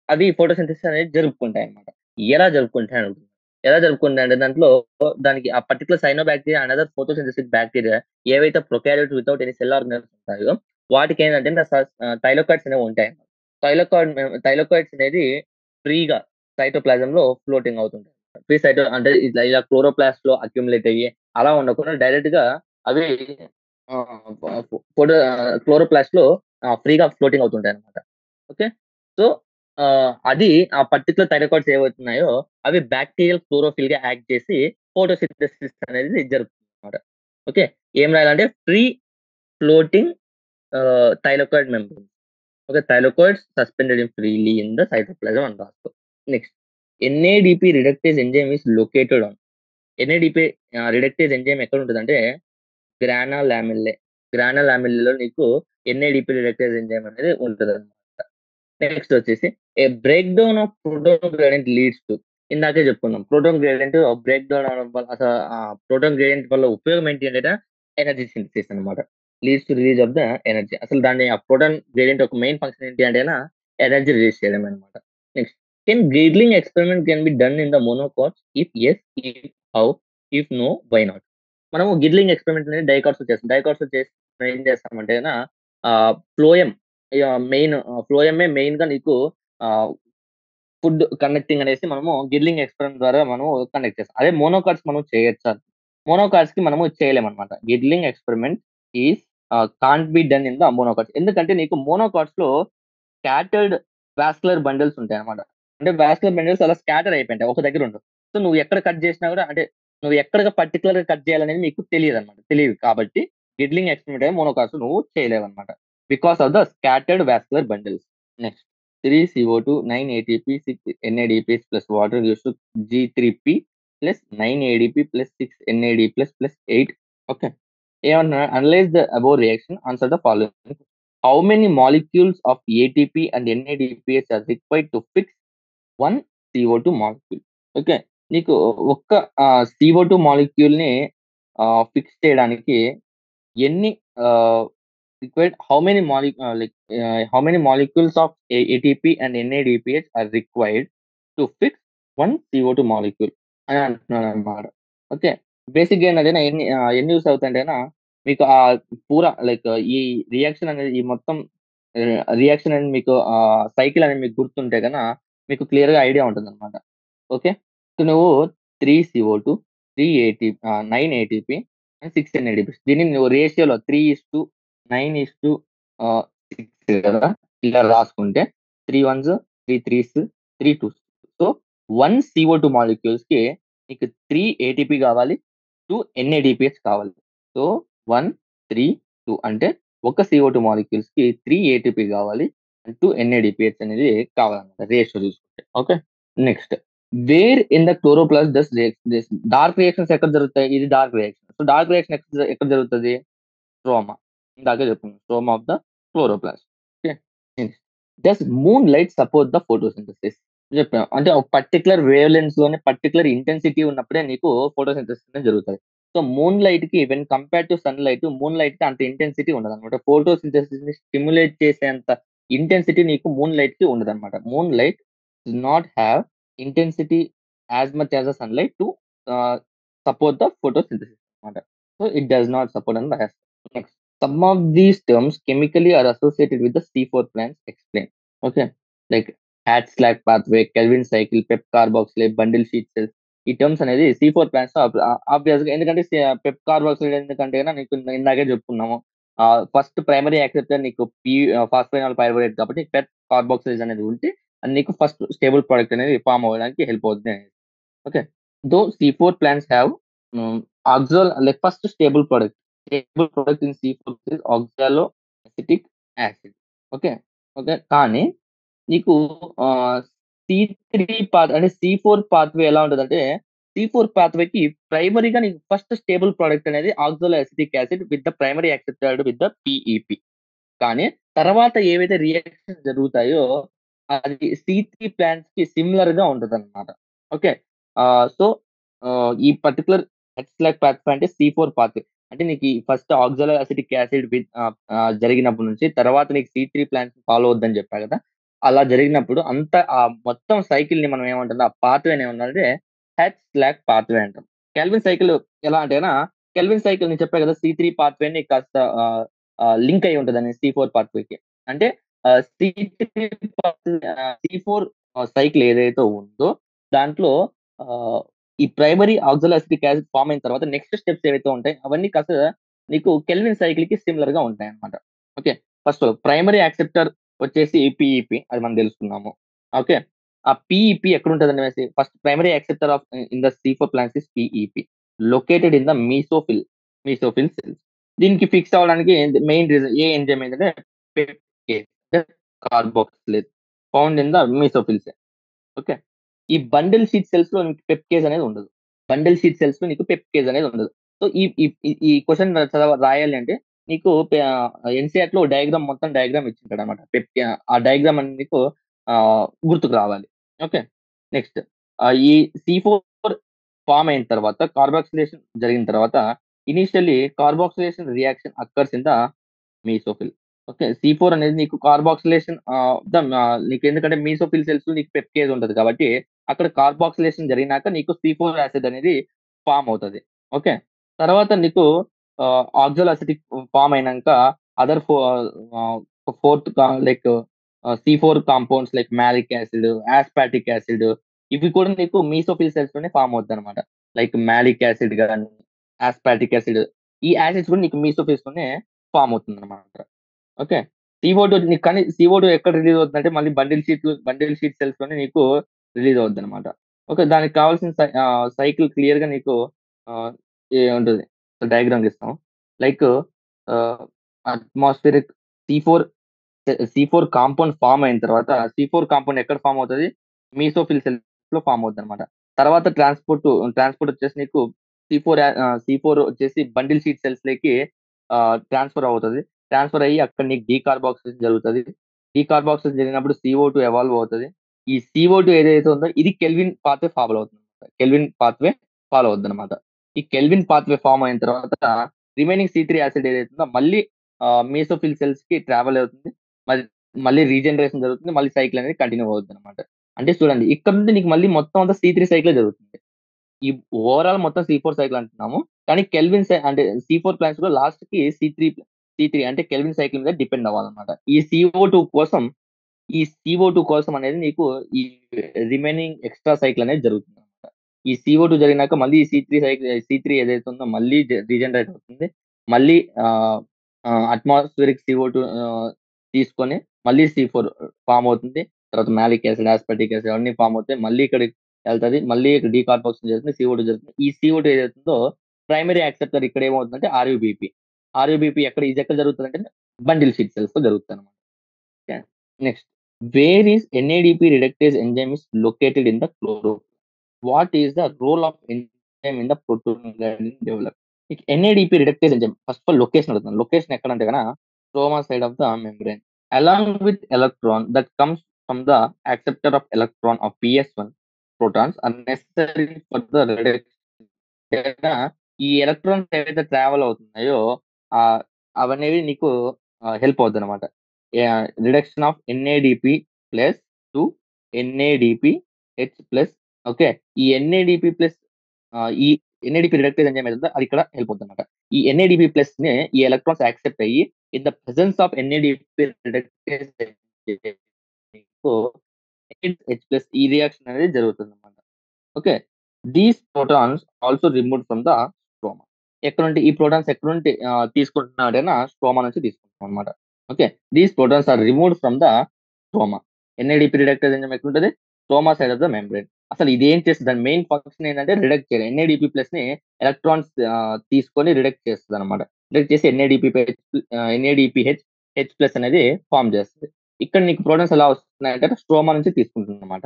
అవి ఫోటోసింథసిస్ అనేది జరుపుకుంటాయన్నమాట. ఎలా జరుపుకుంటాయి అని అడుగుతున్నారు. ఎలా జరుపుకుంటాయంటే దాంట్లో దానికి ఆ particular cyanobacteria and other photosynthesis bacteria ఏవైతే prokaryotes without any cell organisms ఉంటాయో వాటికేంటంటే థైలాకోయిడ్స్ అనేవి ఉంటాయి. థైలాకోయిడ్స్ అనేది ఫ్రీగా సైటోప్లాజంలో ఫ్లోటింగ్ అవుతుంటాయి. ఫ్రీ సైటో అంటే ఇట్లా ఇలా క్లోరోప్లాస్ట్‌లో అక్యుములేట్ అయ్యి అలా ఉండకుండా డైరెక్ట్‌గా అవి క్లోరోప్లాస్ట్‌లో ఫ్రీగా ఫ్లోటింగ్ అవుతుంటాయన్నమాట. ఓకే. సో, అది ఆ పర్టిక్యులర్ థైలాకోయిడ్స్ ఏవైతున్నాయో అవి బాక్టీరియల్ క్లోరోఫిల్‌గా యాక్ట్ చేసి ఫోటోసింథసిస్ అనేది జరుపుతుందన్నమాట. ఓకే. ఏం రాయాలంటే free floating thylakoid membrane. Okay. Thylakoids suspended freely in the cytoplasm అని రాస్తాం. Next NADP reductase enzyme is located on NADP reductase enzyme ఎక్కడ ఉంటదంటే గ్రానా లామెల్లే. గ్రానా లామెల్లేలో నీకు NADP రిడక్టేజ్ ఎంజైమ్ అనేది ఉంటదన్నమాట. నెక్స్ట్ వచ్చేసి a breakdown of proton gradient leads to ఇందాకే చెప్పుకున్నాం. ప్రోటాన్ గ్రేడియంట్ బ్రేక్ డౌన్ అవ్వడం వల్ల అసలు ప్రోటాన్ గ్రేడియంట్ వల్ల ఉపయోగం ఏంటి అంటే ఎనర్జీ సింథసిస్ అన్నమాట. Leads to release of the energy. అసలు దాన్ని ఆ ప్రోటాన్ గ్రేడియంట్ ఒక మెయిన్ ఫంక్షన్ ఏంటి అంటేనా ఎనర్జీ రిలీజ్ చేయడం అన్నమాట. Next can girdling experiment can be done in the monocots? If yes, if how? If no, why not? మనము గిడ్లింగ్ ఎక్స్పెరిమెంట్ అనేది డైకాట్స్‌లో చేస్తాం. డైకాట్స్‌లో చేసి ఏం చేస్తామంటేనా ఫ్లోయమ్ ఫ్లోయమే మెయిన్‌గా నీకు ఆహ్, ఫుడ్ కండక్టింగ్ అనేసి మనము గిడ్లింగ్ ఎక్స్పెరిమెంట్ ద్వారా మనము కండక్ట్ చేస్తాం. అదే మోనోకాట్స్ మనం చేయొచ్చా? మోనోకాట్స్‌కి మనము చేయలేమనమాట. Girdling experiment is can't be done in the monocots. ఎందుకంటే నీకు మోనోకాట్స్‌లో స్కాటర్డ్ వాస్కులర్ బండిల్స్ ఉంటాయన్నమాట. అంటే వాస్కులర్ బండిల్స్ అలా స్కాటర్ అయిపోయింటాయి. ఒక దగ్గర ఉండవు. సో, నువ్వు ఎక్కడ కట్ చేసినా కూడా అంటే నువ్వు ఎక్కడగా పర్టిక్యులర్‌గా కట్ చేయాలనేది నీకు తెలీదన్నమాట. తెలీదు కాబట్టి గిడ్లింగ్ ఎక్స్పెరిమెంట్ అనేది మోనోకాట్స్ నువ్వు చేయలేవన్నమాట. Because of the scattered vascular bundles. Next 3CO2, 9 ATP, 6 NADPH plus water gives to G3P plus 9 ADP plus 6 NAD plus 8. Okay. ఏమన్నా analyse the above reaction answer the following. How many molecules of ATP and NADPH are required to fix 1 CO2 molecule? Okay. నీకు ఒక్క CO2 మాలిక్యూల్‌ని ఫిక్స్ చేయడానికి ఎన్ని ah, required how many molecules of ATP and NADPH are required to fix 1 CO2 molecule అని అంటున్నాడన్నమాట. ఓకే. బేసిక్‌గా ఏంటంటేనా ఎన్ని యూజ్ అవుతాయంటేనా మీకు పూరా ఈ రియాక్షన్ అనేది ఈ మొత్తం రియాక్షన్ అనేది మీకు సైకిల్ అనేది మీకు గుర్తుంటే గన మీకు క్లియర్‌గా ఐడియా ఉంటుందన్నమాట. ఓకే. సో, నువ్వు 3 CO2, 9 ఏటీపీ అండ్ 6 ఎన్ఏడీపీ. దీన్ని నువ్వు రేషియోలో 3:9:6 కదా! ఇలా రాసుకుంటే 3 once, 3 threes, 3 twos. So, 1 CO2 మాలిక్యూల్స్‌కి నీకు 3 ఏటీపీ కావాలి. 2 ఎన్ఏడీపీఎస్ కావాలి. సో, 1, 3, 2 అంటే ఒక CO2 మాలిక్యూల్స్‌కి 3 ఏటీపీ కావాలి. 2 ఎన్ఏడీపీహెచ్ అనేది కావాలన్నమాట రేషియో చూసుకుంటే. Okay. Next where in the chloroplast does this dark reactions ఎక్కడ జరుగుతాయి? ఇది dark reaction. So, dark reaction ఎక్కడ జరుగుతది? స్ట్రోమా. ఇందాకే చెప్పుకున్నాం. Stroma of the chloroplast. Okay. Next does moonlight support the photosynthesis? చెప్పాం. అంటే ఒక పర్టిక్యులర్ వేవ్ లెంగ్త్స్ లోనే పర్టిక్యులర్ ఇంటెన్సిటీ ఉన్నప్పుడే నీకు ఫోటోసింథసిస్ అనేది జరుగుతది. సో, మూన్ లైట్‌కి when compared to sunlight, moon లైట్‌కి అంత ఇంటెన్సిటీ ఉండదన్నమాట. ఫోటోసింథసిస్‌ని స్టిమ్యులేట్ చేసేంత ఇంటెన్సిటీ నీకు మూన్ లైట్‌కి ఉండదన్నమాట. Moonlight does not have intensity as much as the sunlight to ah, support the photosynthesis అన్నమాట. So, it does not support అని రాసేస్తాం. Next some of these terms chemically are associated with the C4 plants explained. Okay, like Hatch-Slack pathway, Kelvin cycle, PEP carboxylate, bundle sheet cells. ఈ టర్మ్స్ అనేది C4 ప్లాంట్స్ ఆబ్వియస్ గా ఎందుకంటే పెప్ కార్బాక్సిలేట్ ఎందుకంటే గనుక నీకు ఇందాకే చెప్పుకున్నాము. ఫస్ట్ ప్రైమరీ యాక్సెప్టర్ నీకు ఫాస్ఫేనాల్ పైరువేట్ కాబట్టి పెప్ కార్బాక్సిలేజ్ అనేది ఉంటే అది నీకు ఫస్ట్ స్టేబుల్ ప్రొడక్ట్ అనేది ఫామ్ అవ్వడానికి హెల్ప్ అవుతుంది. Okay. Though C4 plants have like first stable product. Stable product in C4 is oxaloacetic acid. Okay. Okay. కానీ నీకు C3 పాత్ అంటే C4 పాత్వే ఎలా ఉంటదంటే C4 పాత్వేకి ప్రైమరీగా నీకు ఫస్ట్ స్టేబుల్ ప్రొడక్ట్ అనేది oxaloacetic acid with the primary acceptor with the PEP. కానీ తర్వాత ఏవైతే రియాక్షన్స్ జరుగుతాయో అది C3 ప్లాంట్స్‌కి సిమిలర్‌గా ఉంటదన్నమాట. ఓకే. సో, ఈ పర్టిక్యులర్ ఎక్స్‌లాక్ పాత్వే అంటే C4 పాత్వే. అంటే నీకు ఈ ఫస్ట్ ఆక్సాలో అసిటిక్ యాసిడ్ విత్ జరిగినప్పటి నుంచి తర్వాత నీకు C3 ప్లాంట్స్ ఫాలో అవుద్దని చెప్పా కదా! అలా జరిగినప్పుడు మొత్తం సైకిల్‌ని మనం ఏమంటాం ఆ పాత్వేని ఏమన్నామంటే హెచ్-స్లాక్ పాత్వే అంటాం. కెల్విన్ సైకిల్ ఎలా అంటేనా కెల్విన్ సైకిల్ నేను చెప్పా కదా! C3 పాత్వేని కాస్త లింక్ అయ్యి ఉంటదని C4 పాత్వేకి. అంటే C3 C4 సైకిల్ ఏదైతే ఉందో దాంట్లో ఆహ్, ఈ ప్రైమరీ ఆక్సాలో అసిటిక్ యాసిడ్ ఫార్మ్ అయిన తర్వాత నెక్స్ట్ స్టెప్స్ ఏవైతే ఉంటాయో అవన్నీ కాస్త నీకు కెల్విన్ సైకిల్‌కి సిమిలర్‌గా ఉంటాయన్నమాట. ఓకే. ఫస్ట్ ప్రైమరీ యాక్సెప్టర్ వచ్చేసి PEP అది మనం తెలుసుకున్నాము. ఓకే. ఆ PEP ఎక్కడుంటదనేసి first primary acceptor of in the C4 plants is PEP located in the mesophyll cells. దీనికి ఫిక్స్ అవ్వడానికి మెయిన్ రీజన్ ఏ ఎంజైమ్ ఏంటంటే పెప్టేజ్ carboxylase found in the mesophyll cell. Okay. ఈ బండిల్ షీట్ సెల్స్‌లో నీకు పెప్టేజ్ అనేది ఉండదు. బండిల్ షీట్ సెల్స్‌లో నీకు పెప్టేజ్ అనేది ఉండదు. సో, ఈ ఈ ఈ ఈ క్వెషన్ రాయాలి అంటే నీకు ఎన్‌సీఈఆర్‌టీలో మొత్తం డయాగ్రామ్ ఇచ్చుంటాడన్నమాట. ఆ డయాగ్రామ్ అనేది నీకు గుర్తుకు రావాలి. ఓకే. నెక్స్ట్ ఈ C4 ఫార్మ్ అయిన తర్వాత కార్బాక్సిలేషన్ జరిగిన తర్వాత initially carboxylation reaction occurs in the mesophyll. Okay. C4 అనేది నీకు కార్బాక్సిలేషన్ నీకు ఎందుకంటే మీసోఫిల్ సెల్స్‌లో నీకు పెప్టేజ్ ఉంటది కాబట్టి అక్కడ కార్బాక్సిలేషన్ జరిగినాక నీకు C4 యాసిడ్ అనేది ఫార్మ్ అవుతది. ఓకే. తర్వాత నీకు ఆక్సాలో అసిటిక్ ఫార్మ్ అయినంక other four ah, fourth like C4 compounds like malic acid, aspartic acid ఇవి కూడా నీకు మీసోఫిల్ సెల్స్‌లోనే ఫార్మ్ అవుద్దన్నమాట. లైక్ మాలిక్ యాసిడ్ గాని, ఆస్పార్టిక్ యాసిడ్ ఈ యాసిడ్స్ కూడా నీకు మీసోఫిల్స్‌లోనే ఫార్మ్ అవుతుందన్నమాట. ఓకే. CO2 నీకు కానీ CO2 ఎక్కడ రిలీజ్ అవుతుందంటే మళ్ళీ బండిల్ షీట్ సెల్స్‌లోనే నీకు రిలీజ్ అవుద్దన్నమాట. ఓకే. దానికి కావాల్సిన సైకిల్ క్లియర్‌గా నీకు ఆహ్, ఉంటది. డయాగ్రామ్ గీస్తాం. లైక్ ఆహ్, అట్మాస్ఫియరిక్ సి4 సి4 కాంపౌండ్ ఫార్మ్ అయిన తర్వాత సి4 కాంపౌండ్ ఎక్కడ ఫార్మ్ అవుతది? Mesophyll సెల్స్‌లో form అవుద్దన్నమాట. తర్వాత ట్రాన్స్‌పోర్ట్ వచ్చేసి నీకు సి4 వచ్చేసి బండిల్ షీట్ సెల్స్‌లోకి ట్రాన్స్‌ఫర్ అవుతది. ట్రాన్స్‌ఫర్ అయ్యి అక్కడ నీకు డీకార్బాక్సిలేషన్ జరుగుతది. డీకార్బాక్సిలేషన్ జరిగినప్పుడు CO2 ఎవాల్వ్ అవుతది. ఈ CO2 ఏదైతే ఉందో ఇది కెల్విన్ పాత్వే ఫాలో అవుతుంది. కెల్విన్ పాత్వే ఫాలో అవుద్దన్నమాట. ఈ కెల్విన్ పాత్వే ఫార్మ్ అయిన తర్వాత రిమైనింగ్ C3 యాసిడ్ ఏదైతే ఉందో మళ్ళీ మీసోఫిల్ సెల్స్‌కి ట్రావెల్ అవుతుంది. మరి మళ్ళీ రీజనరేషన్ జరుగుతుంది. మళ్ళీ సైకిల్ అనేది కంటిన్యూ అవుద్దన్నమాట. అంటే చూడండి ఇక్కడ నుండి నీకు మళ్ళీ మొత్తం అంతా C3 సైకిలే జరుగుతుంది. ఈ ఓవరాల్ మొత్తం C4 సైకిల్ అంటున్నాము. కానీ కెల్విన్ అంటే C4 ప్లాంట్స్‌లో లాస్ట్‌కి C3 C3 అంటే కెల్విన్ సైకిల్ మీద డిపెండ్ అవ్వాలన్నమాట. ఈ CO2 కోసం అనేది నీకు ఈ రిమైనింగ్ ఎక్స్ట్రా సైకిల్ అనేది జరుగుతుందన్నమాట. ఈ CO2 జరిగినాక మళ్ళీ ఈ C3 ఏదైతే ఉందో మళ్ళీ రీజనరేట్ అవుతుంది. మళ్ళీ అట్మాస్ఫియరిక్ CO2 తీసుకొని మళ్ళీ C4 ఫార్మ్ అవుతుంది. తర్వాత మాలిక్ యాసిడ్, ఆస్పార్టిక్ యాసిడ్ అవన్నీ ఫార్మ్ అవుతాయి. మళ్ళీ ఇక్కడికి ఎళ్తది. మళ్ళీ ఇక్కడ డీకార్బాక్సిలేషన్ జరుగుతుంది. CO2 జరుగుతుంది. ఈ CO2 ఏదైతుందో ప్రైమరీ యాక్సెప్టర్ ఇక్కడ ఏమవుతుందంటే RUBP. ఇది ఎక్కడ జరుగుతదంటే బండిల్ షీట్ సెల్స్‌లో జరుగుతదన్నమాట. Okay. Next where is NADP reductase enzyme is located in the chloro what is the role of enzyme in the protein develop NADP reductase enzyme first of all location అడుగుతాను లొకేషన్ ఎక్కడంటే గన stroma side of the membrane along with electron that comes from the acceptor of electron of PS1 protons are necessary for the reduction ఈ ఎలక్ట్రాన్స్ ఏవైతే ట్రావెల్ అవుతున్నాయో అవనేవి నీకు హెల్ప్ అవుతుంది అనమాట reduction of NADP plus to NADPH plus okay ఈ NADP ప్లస్ ఈ NADP రిడక్టేజ్ ఎంజైమ్ ఏదైతే అది ఇక్కడ హెల్ప్ అవుతుంది అనమాట ఈ NADP ప్లస్ ని ఈ ఎలక్ట్రాన్స్ యాక్సెప్ట్ అయ్యి in the presence of NADP reductase H plus ఈ రియాక్షన్ అనేది జరుగుతుంది అనమాట okay these protons also remove from the stroma ఈ ప్రోటాన్స్ ఎక్కడ నుండి తీసుకుంటున్నాడైనా స్ట్రోమా నుంచి తీసుకుంటాం అనమాట okay these protons are removed from the stroma NADP reductase enzyme ఎక్కడ ఉంటుంది stroma side of the membrane అసలు ఇది ఏం చేస్తుంది దాని మెయిన్ ఫంక్షన్ ఏంటంటే రిడక్ట్ చేయడం NADP ప్లస్ ని ఎలక్ట్రాన్స్ తీసుకొని రిడక్ట్ చేస్తుంది అనమాట రిడక్ట్ చేసి NADPH H ప్లస్ అనేది ఫామ్ చేస్తుంది ఇక్కడ నీకు ప్రోటాన్స్ ఎలా వస్తున్నాయంటే స్ట్రోమా నుంచి తీసుకుంటుంది అనమాట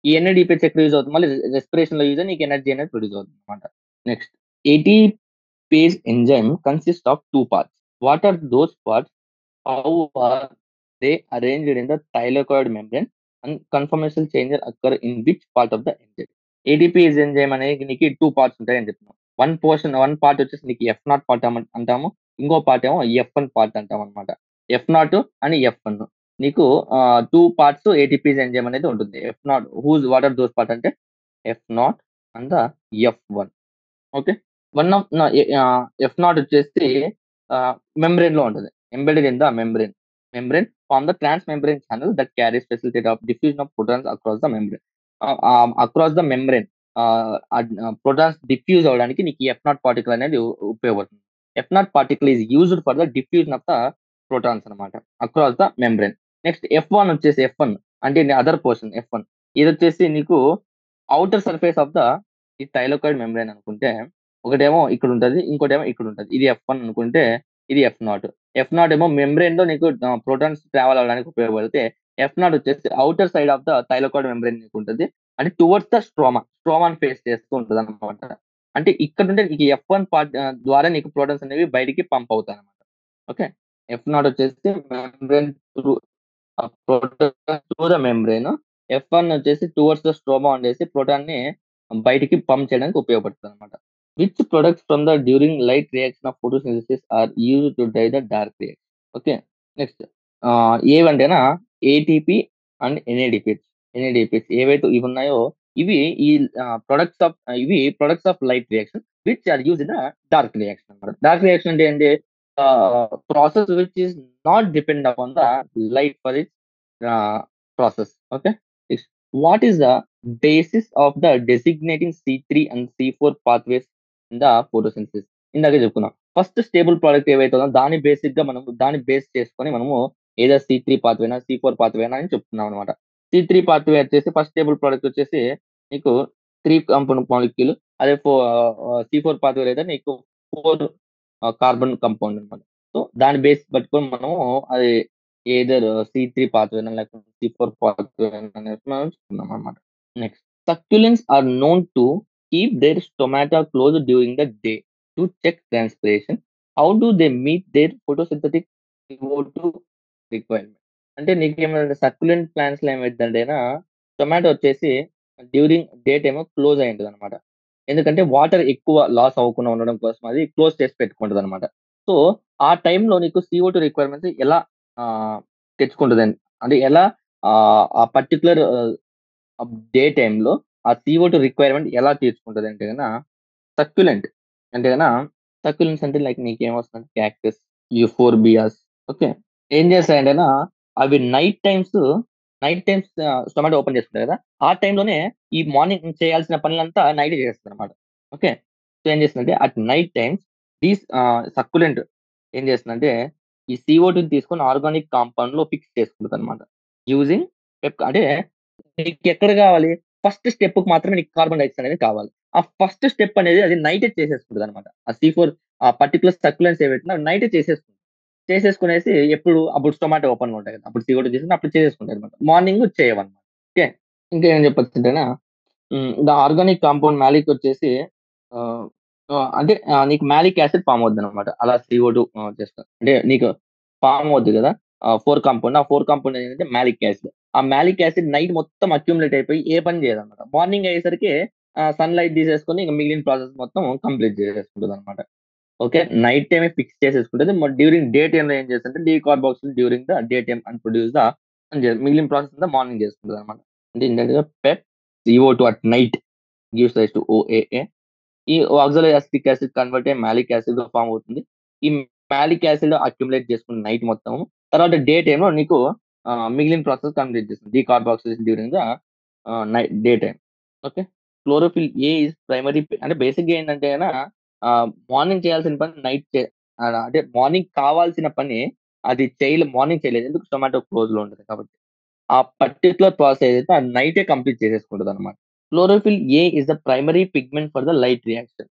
ఈ NADPH ఎక్కడ యూజ్ అవుతుంది మళ్ళీ రెస్పిరేషన్ లో యూజ్ అయ్యి నీకు ఎనర్జీ అనేది ప్రొడ్యూస్ అవుతుంది అనమాట next ATPase enzyme consists of two parts. What are those parts? How are they arranged in the thylakoid membrane? And conformational changes occur in which part of the enzyme? ATPase enzyme అనేది నీకు టూ పార్ట్స్ ఉంటాయని చెప్తున్నాం వన్ పార్ట్ వచ్చేసి నీకు F0 పార్ట్ అంటాము ఇంకో పార్ట్ ఏమో F1 పార్ట్ అంటాం అనమాట F0 అని F1 నీకు టూ పార్ట్స్ ATPase ఎంజైమ్ అనేది ఉంటుంది F0 what are those part అంటే F0 and the F1 okay F0 వచ్చేసి membrane లో ఉంటుంది embedded in the membrane on the transmembrane channel that carries facilitate of diffusion of protons across the membrane across the membrane protons diffuse అవడానికి నీకు F0 particle అనేది ఉపయోగపడుతుంది F0 particle is used for the diffusion of the protons అనమాట across the membrane next F1 వచ్చేసి F1 అంటే అదర్ పోర్షన్ F1 ఇది వచ్చేసి నీకు అవుటర్ సర్ఫేస్ ఆఫ్ ద ఈ థైలాకోయిడ్ మెంబ్రేన్ అనుకుంటే ఒకటేమో ఇక్కడ ఉంటది ఇంకోటేమో ఇక్కడ ఉంటది ఇది F1 అనుకుంటే ఇది F0 ఏమో మెంబ్రేన్ లో నీకు ప్రోటాన్స్ ట్రావెల్ అవడానికి ఉపయోగపడితే F0 వచ్చేసి outer side of the thylakoid membrane నీకు ఉంటుంది అంటే టువర్డ్స్ ద స్ట్రోమాన్ ఫేస్ చేస్తూ ఉంటుంది అనమాట అంటే ఇక్కడ నుండి నీకు F1 పార్ట్ ద్వారా నీకు ప్రోటాన్స్ అనేవి బయటికి పంప్ అవుతాయి అనమాట ఓకే F0 వచ్చేసి membrane through the membrane F1 వచ్చేసి టువర్డ్స్ ద స్ట్రోమా ఉండేసి ప్రోటాన్ ని బయటికి పంప్ చేయడానికి ఉపయోగపడుతుంది అనమాట which products from the during light reaction of photosynthesis are use to drive the dark reaction okay next ఏవంటేనా ATP అండ్ NADPH ఏవైతే ఇవి ఉన్నాయో ఇవి products of light reaction which are use in dark reaction అనమాట డార్క్ రియాక్షన్ అంటే ఏంటి process which is not depend upon the light for it process okay what is the basis of the designating C3 and C4 pathways in the photosynthesis ఇందాక చెప్పుకున్నాం ఫస్ట్ స్టేబుల్ ప్రోడక్ట్ ఏవైతే ఉందో దాన్ని బేస్ చేసుకొని మనము ఏదో C3 పాత్వేనా C4 పాత్వేనా అని చెప్తున్నాం అనమాట C3 పాత్వే వచ్చేసి ఫస్ట్ స్టేబుల్ ప్రోడక్ట్ వచ్చేసి నీకు 3 కాంపౌండ్ మాలిక్యూల్ అదే C4 పాత్వే అయితే నీకు 4 కార్బన్ కంపౌండ్ అనమాట సో దాని బేస్ పట్టుకొని మనము అది ఏదర్ C3 పాత్వేనా లేకపోతే C4 పాత్వేనా అనేది మనం చెప్తున్నాం అనమాట next succulents are known to keep their stomata closed during the day to check transpiration. How do they meet their photosynthetic CO2 requirement? అంటే నీకేమైనా సక్యులెంట్ ప్లాంట్స్ లో ఏమైందంటేనా టొమాటో వచ్చేసి డ్యూరింగ్ డే టైమ్ క్లోజ్ అయి ఉంటుంది అనమాట ఎందుకంటే వాటర్ ఎక్కువ లాస్ అవ్వకుండా ఉండడం కోసం అది క్లోజ్ చేసి పెట్టుకుంటుంది అనమాట సో ఆ టైంలో నీకు CO2 రిక్వైర్మెంట్స్ ఎలా తెచ్చుకుంటుంది అంటే ఎలా ఆ పర్టికులర్ డే టైంలో ఆ CO2 రిక్వైర్మెంట్ ఎలా తీర్చుకుంటుంది అంటే కన్నా సక్యులెంట్ అంటే కన్నా సక్యులెంట్స్ అంటే లైక్ నీకు ఏమొస్తుంది క్యాక్టస్ యూఫోర్బియాస్. ఓకే. ఏం చేస్తాయంటేనా అవి నైట్ టైమ్స్ స్టొమాటో ఓపెన్ చేసుకుంటాయి కదా! ఆ టైంలోనే ఈ మార్నింగ్ చేయాల్సిన పనులంతా నైటే చేసేస్తదనమాట. ఓకే. సో, ఏం చేస్తుందంటే అట్ నైట్ టైమ్స్ సక్యులెంట్ ఏం చేస్తుందంటే ఈ CO2ని తీసుకొని ఆర్గానిక్ కాంపౌండ్‌లో ఫిక్స్ చేసుకుంటదనమాట. యూజింగ్ అంటే నీకెక్కడ కావాలి? ఫస్ట్ స్టెప్‌కి మాత్రమే నీకు కార్బన్ డయాక్సైడ్ అనేది కావాలి. ఆ ఫస్ట్ స్టెప్ అనేది అది నైటే చేసేసుకుంటదనమాట. ఆ C4 ఆ పర్టిక్యులర్ సక్యులెంట్స్ ఏవైతుందో అవి నైటే చేసేసుకుంటది. చేసేసుకునేసి అప్పుడు టొమాటో ఓపెన్‌గా ఉంటాయి కదా! అప్పుడు CO2 చేసింది అప్పుడు చేసేసుకుంటాయన్నమాట. మార్నింగ్ చేయవన్నమాట. ఓకే. ఇంకా ఏం చెప్పొచ్చంటేనా ద ఆర్గానిక్ కాంపౌండ్ మాలిక్‌కొచ్చేసి ఆహ్, అంటే నీకు మాలిక్ యాసిడ్ ఫార్మ్ అవుద్దనమాట. అలా CO2 చేస్తా అంటే నీకు ఫార్మ్ అవుద్ది గదా! 4 కాంపౌండ్. ఆ 4 కాంపౌండ్ ఏంటంటే మాలిక్ యాసిడ్. ఆ మాలిక్ యాసిడ్ నైట్ మొత్తం అక్యుములేట్ అయిపోయి ఏ పని చేయదనమాట. మార్నింగ్ అయ్యేసరికి సన్‌లైట్ తీసేసుకొని ఇంక మిగిలిన ప్రాసెస్ మొత్తం కంప్లీట్ చేసేసుకుంటదనమాట. ఓకే. నైట్ టైమే ఫిక్స్ చేసేసుకుంటది. డ్యూరింగ్ డే టైమ్‌లో ఏం చేస్తదంటే decarboxyl during the day time and produce the మిగిలిన ప్రాసెస్ అంతా మార్నింగ్ చేసుకుంటదనమాట. అంటే ఏంటంటే PEP CO2 at night gives rise to OAA. ఈ ఆక్సాలిక్ యాసిడ్ కన్వర్ట్ అయ్యి మాలిక్ యాసిడ్‌గా ఫార్మ్ అవుతుంది. ఈ మాలిక్ యాసిడ్ అక్యుములేట్ చేసుకున్న నైట్ మొత్తం. తర్వాత డే టైమ్‌లో నీకు మిగిలిన ప్రాసెస్ కంప్లీట్ చేస్తుంది. Decarboxylation during the day time. Okay. Chlorophyll A is primary అంటే బేసిక్‌గా ఏంటంటే మార్నింగ్ చేయాల్సిన పని నైట్ అంటే మార్నింగ్ కావాల్సిన పని అది మార్నింగ్ చేయలేదు. ఎందుకు? టొమాటో క్లోజ్‌లో ఉంటది కాబట్టి. ఆ పర్టిక్యులర్ ప్రాసెస్ ఏదైతే అది నైటే complete చేసేసుకుంటదనమాట. Chlorophyll A is the primary pigment for the light reaction.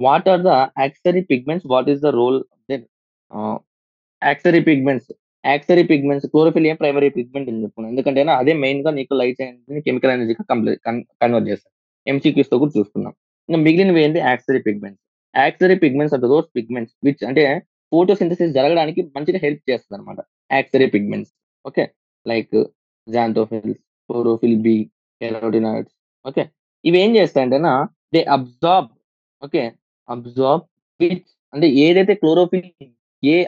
What are the axillary pigments? What is the role then? Uh, యాక్సరీ pigments. Accessory pigments chlorophyll ఏం ప్రైమరీ పిగ్మెంట్ అని చెప్పుకున్నాను. ఎందుకంటేనా అదే మెయిన్‌గా నీకు లైట్ ఎనర్జీని కెమికల్ ఎనర్జీగా కన్వర్ట్ చేస్తది. ఎంసీక్యూస్‌లో కూడా చూసుకున్నాం. ఇంక మిగిలినవి ఏంటి accessory pigments. Accessory pigments are those pigments which అంటే ఫోటోసింథసిస్ జరగడానికి మంచిగా హెల్ప్ చేస్తదనమాట. Accessory pigments. Okay. Like xanthophylls, chlorophyll B, carotenoids. Okay. ఇవేం చేస్తాయంటేనా they absorb. Okay. Absorb which అంటే ఏదైతే క్లోరోఫిల్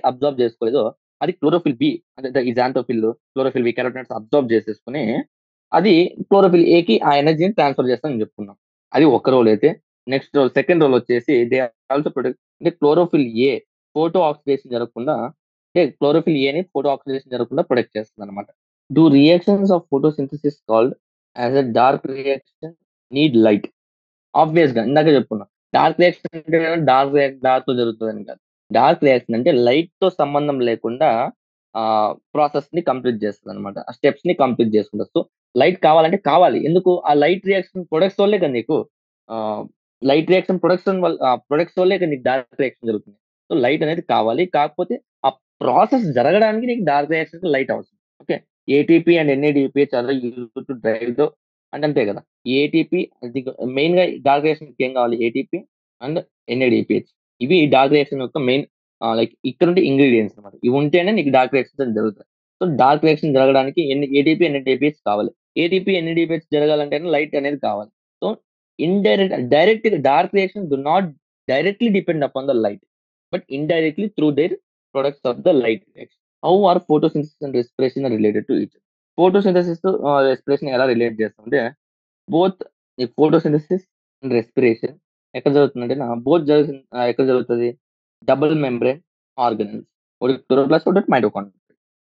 అబ్జార్బ్ చేసుకోలేదో అది క్లోరోఫిల్ బి అంటే ఈ జాంథోఫిల్, క్లోరోఫిల్ బి కెరోటినాయిడ్స్ అబ్జార్బ్ చేసేసుకొని అది క్లోరోఫిల్ ఏకి ఆ ఎనర్జీని ట్రాన్స్‌ఫర్ చేస్తదని చెప్పుకున్నాం. అది ఒక రోల్ అయితే నెక్స్ట్ రోల్ సెకండ్ రోల్ వచ్చేసి దే ఆల్సో ప్రొటెక్ట్ అంటే క్లోరోఫిల్ ఏ ఫోటో ఆక్సిడేషన్ జరగకుండా అంటే క్లోరోఫిల్ ఏని ఫోటో ఆక్సిడేషన్ జరగకుండా ప్రొటెక్ట్ చేస్తుందన్నమాట. Do reactions of photosynthesis called as a dark reaction need light. ఆబ్వియస్‌గా ఇందాకే చెప్పుకున్నా. డార్క్ రియాక్షన్ అంటే డార్క్‌లో జరుగుతదని కాదు. డార్క్ రియాక్షన్ అంటే లైట్‌తో సంబంధం లేకుండా ప్రాసెస్‌ని కంప్లీట్ చేస్తదనమాట. ఆ స్టెప్స్‌ని కంప్లీట్ చేసుకుంటది. సో, లైట్ కావాలంటే కావాలి. ఎందుకు? ఆ లైట్ రియాక్షన్ ప్రొడక్ట్స్ వల్లే కదా నీకు ఆహ్, లైట్ రియాక్షన్ ప్రొడక్ట్స్ వల్లే కదా నీకు డార్క్ రియాక్షన్ జరుగుతుంది. సో, లైట్ అనేది కావాలి. కాకపోతే ఆ ప్రాసెస్ జరగడానికి నీకు డార్క్ రియాక్షన్‌కి లైట్ అవసరం. Okay. ATP and NADPH are used to drive the అంటే అంతే కదా! ఏటీపీ అది మెయిన్‌గా డార్క్ రియాక్షన్‌కి ఏం కావాలి? ATP and NADPH. ఇవి డార్క్ రియాక్షన్ యొక్క మెయిన్ లైక్ ఇక్కడుండే ఇంగ్రీడియెంట్స్ అన్నమాట. ఇవి ఉంటేనే నీకు డార్క్ రియాక్షన్స్ అనేది జరుగుతాయి. సో, డార్క్ రియాక్షన్ జరగడానికి ఏటీపీ, ఎన్ఏడీపీహెచ్ కావాలి. ఏటీపీ, ఎన్ఏడీపీహెచ్ జరగాలంటేనే లైట్ అనేది కావాలి. సో, డైరెక్ట్‌గా dark reaction do not directly depend upon the light. But indirectly through their products of the light reaction. How are photosynthesis and respiration are related to each photosynthesis respiration ఎలా రిలేట్ చేస్తామంటే బోత్ ఈ ఫోటోసింథసిస్ అండ్ రెస్పిరేషన్ ఎక్కడ జరుగుతుందంటే ఎక్కడ జరుగుతది? Double membrane organelles. ఒకటి క్లోరోప్లాస్ట్, ఒకటి mitochondria.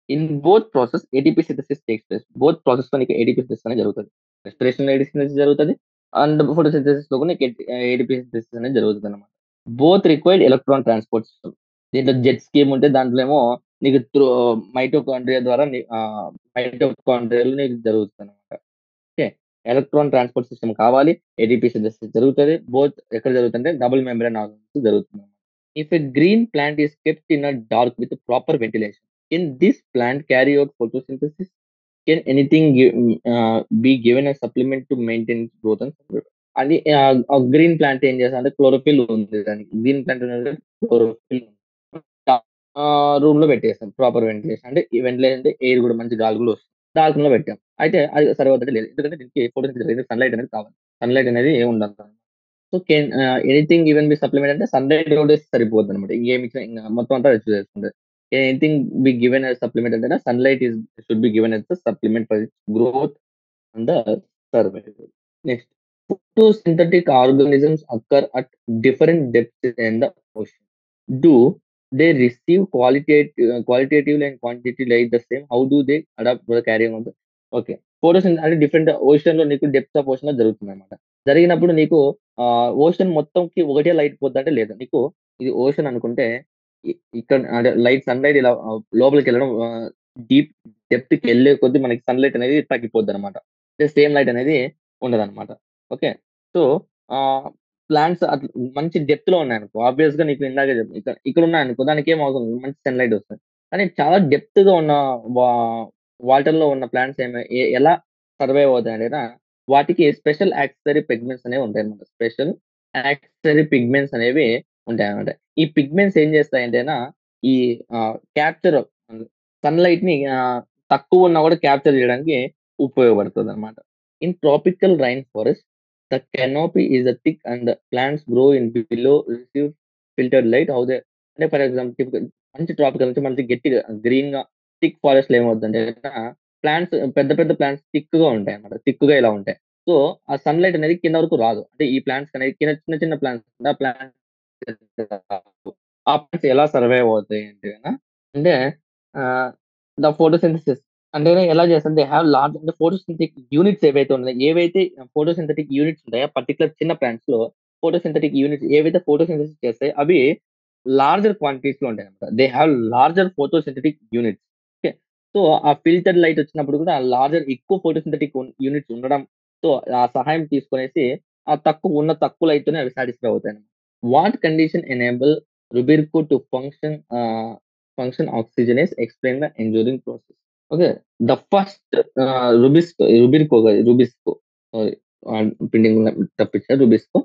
In both process ATP synthesis takes place. Both ప్రాసెస్‌లో నీకు ఏటీపీ సింథసిస్ అనేది జరుగుతది. రెస్పిరేషన్‌లో ఏటీపీ సింథసిస్ జరుగుతది. అండ్ ఫోటోసింథసిస్‌లో కూడా నీకు ఏటీపీ సింథసిస్ అనేది జరుగుతదన్నమాట. Both required electron transport system. దీంట్లో జెట్ స్కీమ్ ఉంటే దాంట్లో ఏమో నీకు మైటోకాండ్రియా ద్వారా మైటోకాండ్రియాలో నీకు జరుగుతదన్నమాట. ఓకే. ఎలక్ట్రాన్ ట్రాన్స్‌పోర్ట్ సిస్టమ్ కావాలి. ఏటీపీ సింథసిస్ జరుగుతది. ఎక్కడ జరుగుతుందంటే డబుల్ మెంబ్రేన్ ఆర్గాన్స్ జరుగుతుంది. If a green plant is kept in a dark with proper ventilation, can this plant carry out photosynthesis? Can anything be given as supplement to maintain its growth and survival? అది గ్రీన్ ప్లాంట్ ఏం చేస్తదంటే క్లోరోఫిల్ ఉంది దానికి. గ్రీన్ ప్లాంట్ అనేది క్లోరోఫిల్ రూమ్‌లో పెట్టేసాం. ప్రాపర్ వెంటిలేషన్ అంటే ఈ వెంటిలేషన్ అంటే ఎయిర్ కూడా మంచి గాలి కూడా వస్తుంది. డార్క్ రూమ్‌లో పెట్టాం. అయితే అది సరిపోతదా? లేదు. ఎందుకంటే దీనికి ఫోటోసింథసిస్ లేదు. సన్‌లైట్ అనేది కావాలి. సన్‌లైట్ అనేది ఏమి ఉండదు. So, anything given be supplement అంటే సన్‌లైట్ ఒకటే సరిపోద్దనమాట. ఇంగేమి ఇంగ మొత్తం అంతా అది చేస్తుంది. Anything be given as supplement అంటేనా sunlight should be given as the supplement for its growth and the survival. Next photosynthetic organisms occur at different depths in the ocean. Do they receive qualitatively and quantitatively like the same. How do they adapt for the carrying on the okay. Photosyn అంటే డిఫరెంట్ ఓషన్‌లో నీకు డెప్త్ ఆఫ్ ఓషన్‌లో జరుగుతుందన్నమాట. జరిగినప్పుడు నీకు ఓషన్ మొత్తంకి ఒకటే లైట్ పోద్దంటే లేదు. నీకు ఇది ఓషన్ అనుకుంటే ఇ ఇక్కడ అంటే సన్‌లైట్ ఇలా లోపలికెళ్ళడం డీప్ డెప్త్‌కెళ్ళే కొద్దీ మనకి సన్‌లైట్ అనేది తగ్గిపోద్దన్నమాట. సేమ్ లైట్ అనేది ఉండదన్నమాట. ఓకే. సో, ఆహ్ ప్లాంట్స్ మంచి డెప్త్‌లో ఉన్నాయనుకో, ఆబ్వియస్‌గా నీకు ఇందాకే ఇక్కడున్నాయనుకో దానికేం అవసరం లేదు. మంచి సన్‌లైట్ వస్తది. కానీ చాలా డెప్త్‌గా ఉన్న వా వాటర్‌లో ఉన్న ప్లాంట్స్ ఎలా సర్వైవ్ అవుతాయంటేనా, వాటికి స్పెషల్ యాక్సెసరీ పిగ్మెంట్స్ అనేవి ఉంటాయన్నమాట. స్పెషల్ యాక్సెసరీ పిగ్మెంట్స్ అనేవి ఉంటాయన్నమాట. ఈ పిగ్మెంట్స్ ఏం చేస్తాయంటేనా, ఈ క్యాప్చర్ సన్‌లైట్‌ని తక్కువున్నా కూడా క్యాప్చర్ చేయడానికి ఉపయోగపడుతదన్నమాట. In tropical rain forest the canopy is a thick and the plants grow in below receive filtered light. How they అంటే ఫర్ ఎగ్జాంపుల్ మంచి ట్రాపికల్ నుంచి మనకి గట్టిగా గ్రీన్‌గా థిక్ ఫారెస్ట్‌లో ఏమవుద్దంటే ప్లాంట్స్ పెద్ద పెద్ద ప్లాంట్స్ థిక్‌గా ఉంటాయన్నమాట. థిక్‌గా ఇలా ఉంటాయి. సో, ఆ సన్‌లైట్ అనేది కింద వరకు రాదు. అంటే ఈ ప్లాంట్స్ అనేది కింద చిన్న చిన్న ప్లాంట్స్ ఆ ప్లాంట్స్ ఆ ప్లాంట్స్ ఎలా సర్వైవ్ అవుతాయి అంటే ఆహ్, ద ఫోటోసింథసిస్ అంటే ఎలా చేస్తారు దే హావ్ లార్జ్ అంటే ఫోటోసింథటిక్ యూనిట్స్ ఏవైతే ఉన్నాయో, ఏవైతే ఫోటోసింథటిక్ యూనిట్స్ ఉంటాయో పర్టిక్యులర్ చిన్న ప్లాంట్స్‌లో ఫోటోసింథటిక్ యూనిట్స్ ఏవైతే ఫోటోసింథసిస్ చేస్తాయో అవి లార్జర్ క్వాంటిటీస్‌లో ఉంటాయన్నమాట. They have larger photosynthetic units. Okay. So, ఆ ఫిల్టర్డ్ లైట్ వచ్చినప్పుడు కూడా లార్జర్ ఎక్కువ ఫోటోసింథటిక్ యూనిట్స్ ఉండడంతో ఆ సహాయం తీసుకొనేసి ఆ తక్కువ లైట్‌తోనే అవి సాటిస్ఫై అవుతాయన్నమాట. What condition enable Rubico to function oxygenase explain the enduring process. Okay, the first Rubisco sorry printing తప్పించా Rubisco.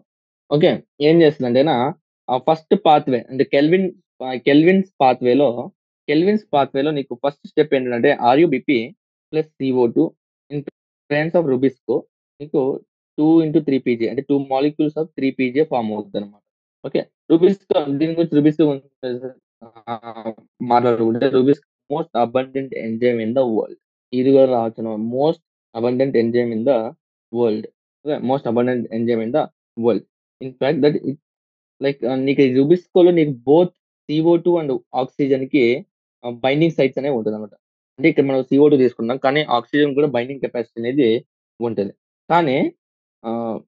ఓకే. ఏం చేస్తుందంటేనా ఫస్ట్ పాత్‌వే అంటే కెల్విన్స్ పాత్‌వేలో నీకు ఫస్ట్ స్టెప్ ఏంటంటే RuBP plus CO two in presence of Rubisco నీకు 2/3 పీజీ అంటే 2 మాలిక్యూల్స్ ఆఫ్ 3 పీజే ఫార్మ్ అవుతదన్నమాట. ఓకే. దీని గురించి రూబిస్కో మాట్లాడుకుంటే Rubisco most abundant enzyme in the world. ఇది కూడా రావచ్చును. Most abundant enzyme in the world. Okay. Most abundant enzyme in the world. In fact that నీకు ఈ రూబిస్కోలో నీకు బోత్ సిఓ2 అండ్ ఆక్సిజన్‌కి బైండింగ్ సైట్స్ అనేవి ఉంటదన్నమాట. అంటే ఇక్కడ మనం సిఓ2 తీసుకున్నాం. కానీ ఆక్సిజన్ కూడా బైండింగ్ కెపాసిటీ అనేది ఉంటది. కానీ ఆహ్,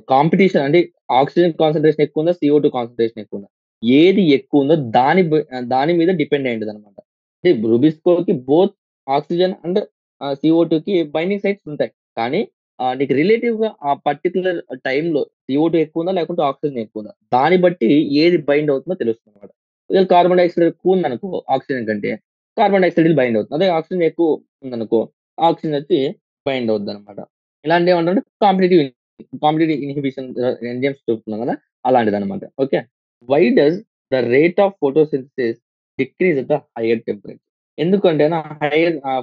కాంపిటీషన్ అంటే ఆక్సిజన్ కాన్సంట్రేషన్ ఎక్కువుందా? సిఓ2 కాన్సంట్రేషన్ ఎక్కువుందా? ఏది ఎక్కువుందో దాని మీద డిపెండ్ అయి ఉంటదన్నమాట. అంటే రూబిస్కోకి బోత్ ఆక్సిజన్ అండ్ సిఓ2కి బైండింగ్ సైట్స్ ఉంటాయి. కానీ నీకు రిలేటివ్‌గా ఆ పర్టిక్యులర్ టైమ్‌లో సిఓ2 ఎక్కువుందా? లేకుంటే ఆక్సిజన్ ఎక్కువుందా? దాన్ని బట్టి ఏది బైండ్ అవుతుందో తెలుస్తుందన్నమాట. ఒకవేళ కార్బన్ డయాక్సైడ్ ఎక్కువుందనుకో ఆక్సిజన్ కంటే, కార్బన్ డయాక్సైడ్ ఎళ్లి బైండ్ అవుతుంది. అదే ఆక్సిజన్ ఎక్కువ ఉందనుకో, ఆక్సిజన్ వచ్చి బైండ్ అవుద్దన్నమాట. ఇలాంటివేమంటారంటే కాంపిటీటివ్ ఇన్హిబిషన్ ఎంజైమ్స్ చెప్తున్నాం కదా! అలాంటిదన్నమాట. Okay. Why does the rate of photosynthesis decrease at the higher temperature? ఎందుకంటేనా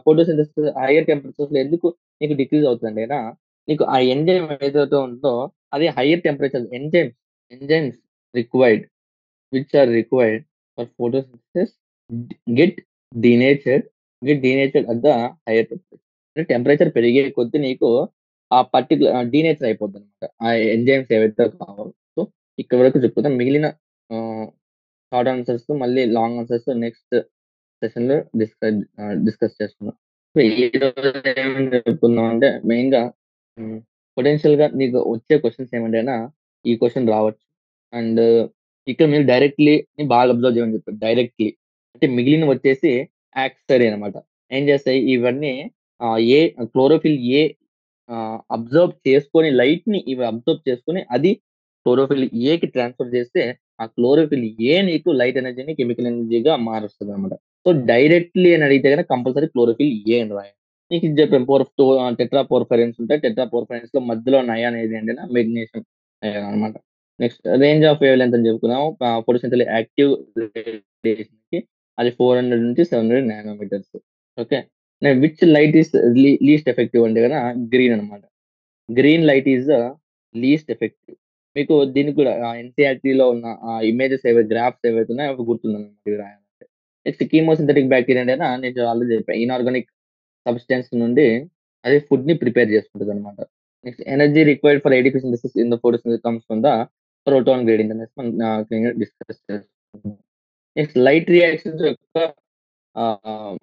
ఫోటోసింథసిస్ హైయర్ టెంపరేచర్స్‌లో ఎందుకు నీకు డిక్రీజ్ అవుతుందంటేనా, నీకు ఆ ఎంజైమ్ ఏదైతే ఉందో అది higher temperature enzymes required which are required for photosynthesis get denatured at the higher temperature. అంటే టెంపరేచర్ పెరిగే కొద్దీ నీకు ఆ పర్టిక్యులర్ డీనేచర్ అయిపోద్దనమాట. ఆ ఎంజైమ్స్ ఏవైతే కావాలో. సో, ఇక్కడ వరకు చెప్పుకుందాం. మిగిలిన ఆహ్, షార్ట్ ఆన్సర్స్ మళ్ళీ లాంగ్ ఆన్సర్స్ నెక్స్ట్ సెషన్‌లో డిస్కస్ చేసుకుందాం. సో, ఈరోజు ఏం చెప్పుకుందాం అంటే మెయిన్‌గా పొటెన్షియల్‌గా నీకు వచ్చే క్వెషన్స్ ఏమంటేనా ఈ క్వెషన్ రావచ్చు. అండ్ ఇక్కడ మీరు డైరెక్ట్‌లీని బాగా అబ్జర్వ్ చేయమని చెప్పారు. డైరెక్ట్‌లీ. అంటే మిగిలినవొచ్చేసి యాక్సెసరీ అనమాట. ఏం చేస్తాయి ఇవన్నీ క్లోరోఫిల్ అబ్జర్వ్ చేసుకొని లైట్‌ని ఇవి అబ్జర్వ్ చేసుకొని అది క్లోరోఫిల్ ఏకి ట్రాన్స్‌ఫర్ చేస్తే ఆ క్లోరోఫిల్ నీకు లైట్ ఎనర్జీని కెమికల్ ఎనర్జీగా మారుస్తదనమాట. సో, డైరెక్ట్‌లీ అని అడిగితే గనక కంపల్సరీ క్లోరోఫిల్ అని రాయాలి. నీకు ఇది చెప్పాను టెట్రా పోర్ఫైరిన్స్ ఉంటాయి. టెట్రా పోర్ఫైరిన్స్‌లో మధ్యలో ఉన్న అయాన్ ఏది అంటే మెగ్నీషియం అయాన్ అనమాట. Next range of wave length అని చెప్పుకున్నాము. ఫోటోసింథటిక్ యాక్టివ్ రేడియేషన్‌కి అది 400-700 nanometres. Okay. Which light is least effective అంటే గన గ్రీన్ అనమాట. Green light is the least effective. మీకు దీనికి కూడా ఎన్‌సీఈఆర్‌టీలో ఉన్న ఇమేజెస్ గ్రాఫ్స్ ఏవైతే ఉన్నాయో అవి గుర్తుండాలన్నమాట ఇవి రాయాలంటే. నెక్స్ట్ కీమోసింథటిక్ బ్యాక్టీరియా అంటేనా నేను ఆల్రెడీ చెప్పా. ఇనార్గానిక్ సబ్‌స్టాన్స్ నుండి అది ఫుడ్‌ని ప్రిపేర్ చేసుకుంటదన్నమాట. Next energy required for ATP synthesis in the photosynthesis comes from the proton gradient అనేసి మనం క్లియర్‌గా డిస్కస్ చేసుకున్నాం. నెక్స్ట్ లైట్ రియాక్షన్స్ యొక్క ఆహ్,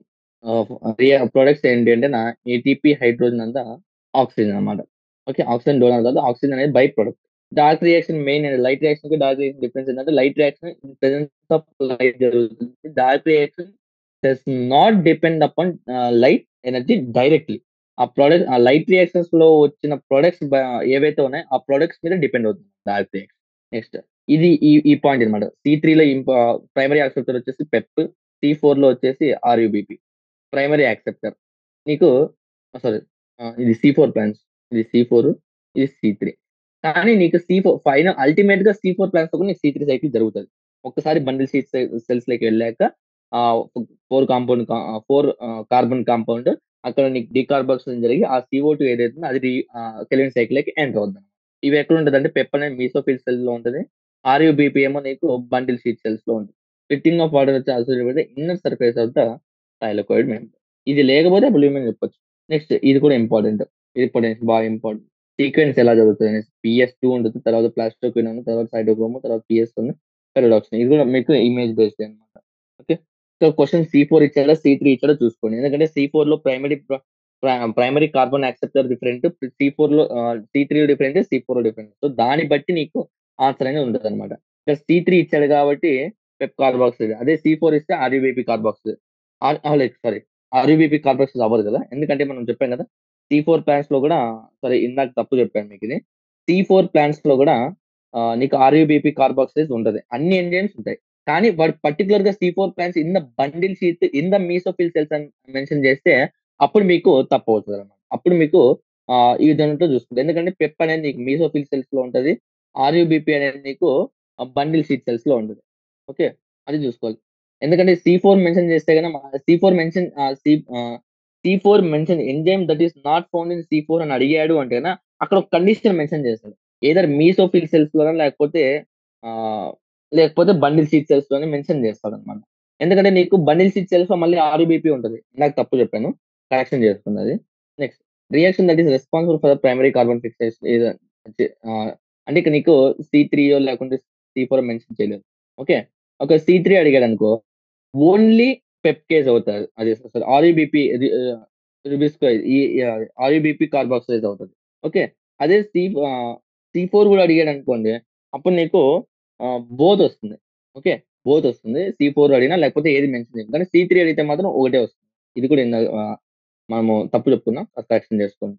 ఆహ్, ప్రొడక్ట్స్ ఏంటి అంటే ఏటీపీ, హైడ్రోజన్ అంతా ఆక్సిజన్ అన్నమాట. ఓకే. ఆక్సిజన్ డోనర్ కాదు. ఆక్సిజన్ అనేది by product. Dark reaction main light రియాక్షన్‌కి డార్క్ రియాక్షన్ డిఫరెన్స్ ఏంటంటే light reaction in presence of light జరుగుతుంది. Dark reaction does not depend upon light energy డైరెక్ట్‌లీ. ఆ లైట్ రియాక్షన్స్‌లో వచ్చిన ప్రొడక్ట్స్ ఏవైతే ఉన్నాయో ఆ ప్రొడక్ట్స్ మీద డిపెండ్ అవుతుంది డార్క్ రియాక్షన్. నెక్స్ట్ ఈ పాయింట్ అన్నమాట. సి3లో ప్రైమరీ యాక్సెప్టర్ వచ్చేసి పెప్. సి4లో వచ్చేసి ఆర్‌యూబీపీ. Primary acceptor. నీకు సారీ ఇది సి4 ప్లాన్స్. ఇది సి4, ఇది సి3. కానీ నీకు అల్టిమేట్‌గా సి4 ప్లాన్స్‌తో కూడా నీకు సి3 సైకిల్ జరుగుతది. ఒక్కసారి బండిల్ సెల్స్‌లోకి వెళ్ళాక 4 కార్బన్ కాంపౌండ్ అక్కడ నీకు డీకార్బాక్సిలేషన్ జరిగి ఆ సిఓ2 ఏదైతే ఉందో అది కెల్విన్ సైకిల్‌లోకి ఎంటర్ అవుద్ది. ఇవి ఎక్కడ ఉంటదంటే పెప్ అనేది మీసోఫిల్ సెల్‌లో ఉంటది. ఆర్‌యూబీపీ ఏమో నీకు బండిల్ షీత్ సెల్స్‌లో ఉంటది. స్ప్లిట్టింగ్ ఆఫ్ వాటర్ వచ్చి associated with inner surface of the thylakoid membrane. ఇది లేకపోతే బులిమిన్ చెప్పొచ్చు. నెక్స్ట్ ఇది కూడా ఇంపార్టెంట్. ఇది పొటెన్షియల్ బాగా ఇంపార్టెంట్. సీక్వెన్స్ ఎలా జరుగుతదనేసి పీఎస్2 ఉంటది. తర్వాత ప్లాస్టోక్వినాన్, తర్వాత సైటోక్రోమ్, తర్వాత పీఎస్1, పెరాడాక్సిన్. ఇది కూడా మీకు ఇమేజ్ బేస్డే అన్నమాట. ఓకే. సో, క్వెషన్ సి4 ఇచ్చాడా? సి3 ఇచ్చాడో చూసుకోండి. ఎందుకంటే సి4లో primary carbon acceptor different. సి3 different, సి4 different. So, దాన్ని బట్టి నీకు ఆన్సర్ అనేది ఉంటదన్నమాట. ఇక్కడ సి3 ఇచ్చాడు కాబట్టి పెప్ కార్బాక్సిలేజ్. అదే సి4 ఇస్తే ఆర్‌యూబీపీ కార్బాక్సిలేజ్. లేదు సారీ. ఆర్‌యూబీపీ కార్బాక్సిలేజ్ అవ్వదు కదా! ఎందుకంటే మనం చెప్పాం కదా! సి4 ప్లాంట్స్‌లో కూడా సారీ ఇందాక తప్పు చెప్పాను మీకిది. సి4 ప్లాంట్స్‌లో కూడా నీకు ఆర్‌యూబీపీ కార్బాక్సిలేజ్ ఉంటది. అన్ని ఎంజైమ్స్ ఉంటాయి. కానీ వాడు పర్టిక్యులర్‌గా సి4 plants in the bundle sheath in the mesophyll cells అని మెన్షన్ చేస్తే అప్పుడు మీకు తప్పవుతదన్నమాట. అప్పుడు మీకు ఈ విధంగా చూసుకోండి. ఎందుకంటే పెప్ అనేది నీకు మీసోఫిల్ సెల్స్‌లో ఉంటది. ఆర్‌యూబీపీ అనేది నీకు బండిల్ షీత్ సెల్స్‌లో ఉంటది. ఓకే. అది చూసుకోవాలి. ఎందుకంటే సి4 మెన్షన్ చేస్తే గన సి4 mention సి4 mention enzyme that is not found in సి4 అని అడిగాడు అంటే గన అక్కడ ఒక కండిషన్ మెన్షన్ చేస్తాడు. ఎయిదర్ మీసోఫిల్ సెల్స్‌లోనా ఆహ్, లేకపోతే బండిల్ షీత్ సెల్స్‌లోనే మెన్షన్ చేస్తాడన్నమాట. ఎందుకంటే నీకు బండిల్ షీత్ సెల్స్‌లో మళ్ళీ ఆర్‌బీపీ ఉంటది. ఇందాక తప్పు చెప్పాను. కరెక్షన్ చేసుకున్నది. Next reaction that is responsible for primary carbon fixation అంటే ఇక నీకు సి3యో లేకుంటే సి4 మెన్షన్ చేయలేదు. ఓకే. ఒక సి3 అడిగాడనుకో ఓన్లీ పెప్టేజ్ అవుతది. అది సారీ ఆర్‌యూబీపీ రిబిస్కోయిడ్ ఆర్‌యూబీపీ కార్బాక్సిలేజ్ అవుతది. ఓకే. అదే సి4 గూడా అడిగాడనుకోండి, అప్పుడు నీకు బోత్ ఒస్తుంది. ఓకే. బోత్ ఒస్తుంది. సి4 అడిగినా లేకపోతే ఏది మెన్షన్ చేయను. కానీ సి3 అడిగితే మాత్రం ఒకటే వస్తుంది. ఇది కూడా మనము తప్పు చెప్పుకున్నాం. అది కరెక్షన్ చేసుకోండి.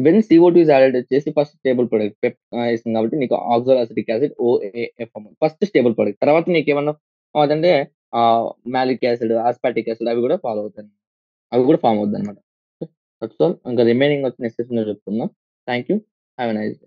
When C O two is added వచ్చేసి ఫస్ట్ స్టేబుల్ ప్రొడక్ట్ ఇస్తుంది కాబట్టి నీకు ఆక్సాలో acetic acid OAA first stable product. తర్వాత నీకేమన్నా అదంటే మాలిక్ యాసిడ్, ఆస్పార్టిక్ యాసిడ్ అవి కూడా ఫాలో అవుతాయి. అవి కూడా ఫార్మ్ అవుద్దన్నమాట. That's all. ఇంకా రిమైనింగ్ వచ్చి నెక్స్ట్ సెషన్‌లో చెప్పుకుందాం. Thank you. Have a nice day.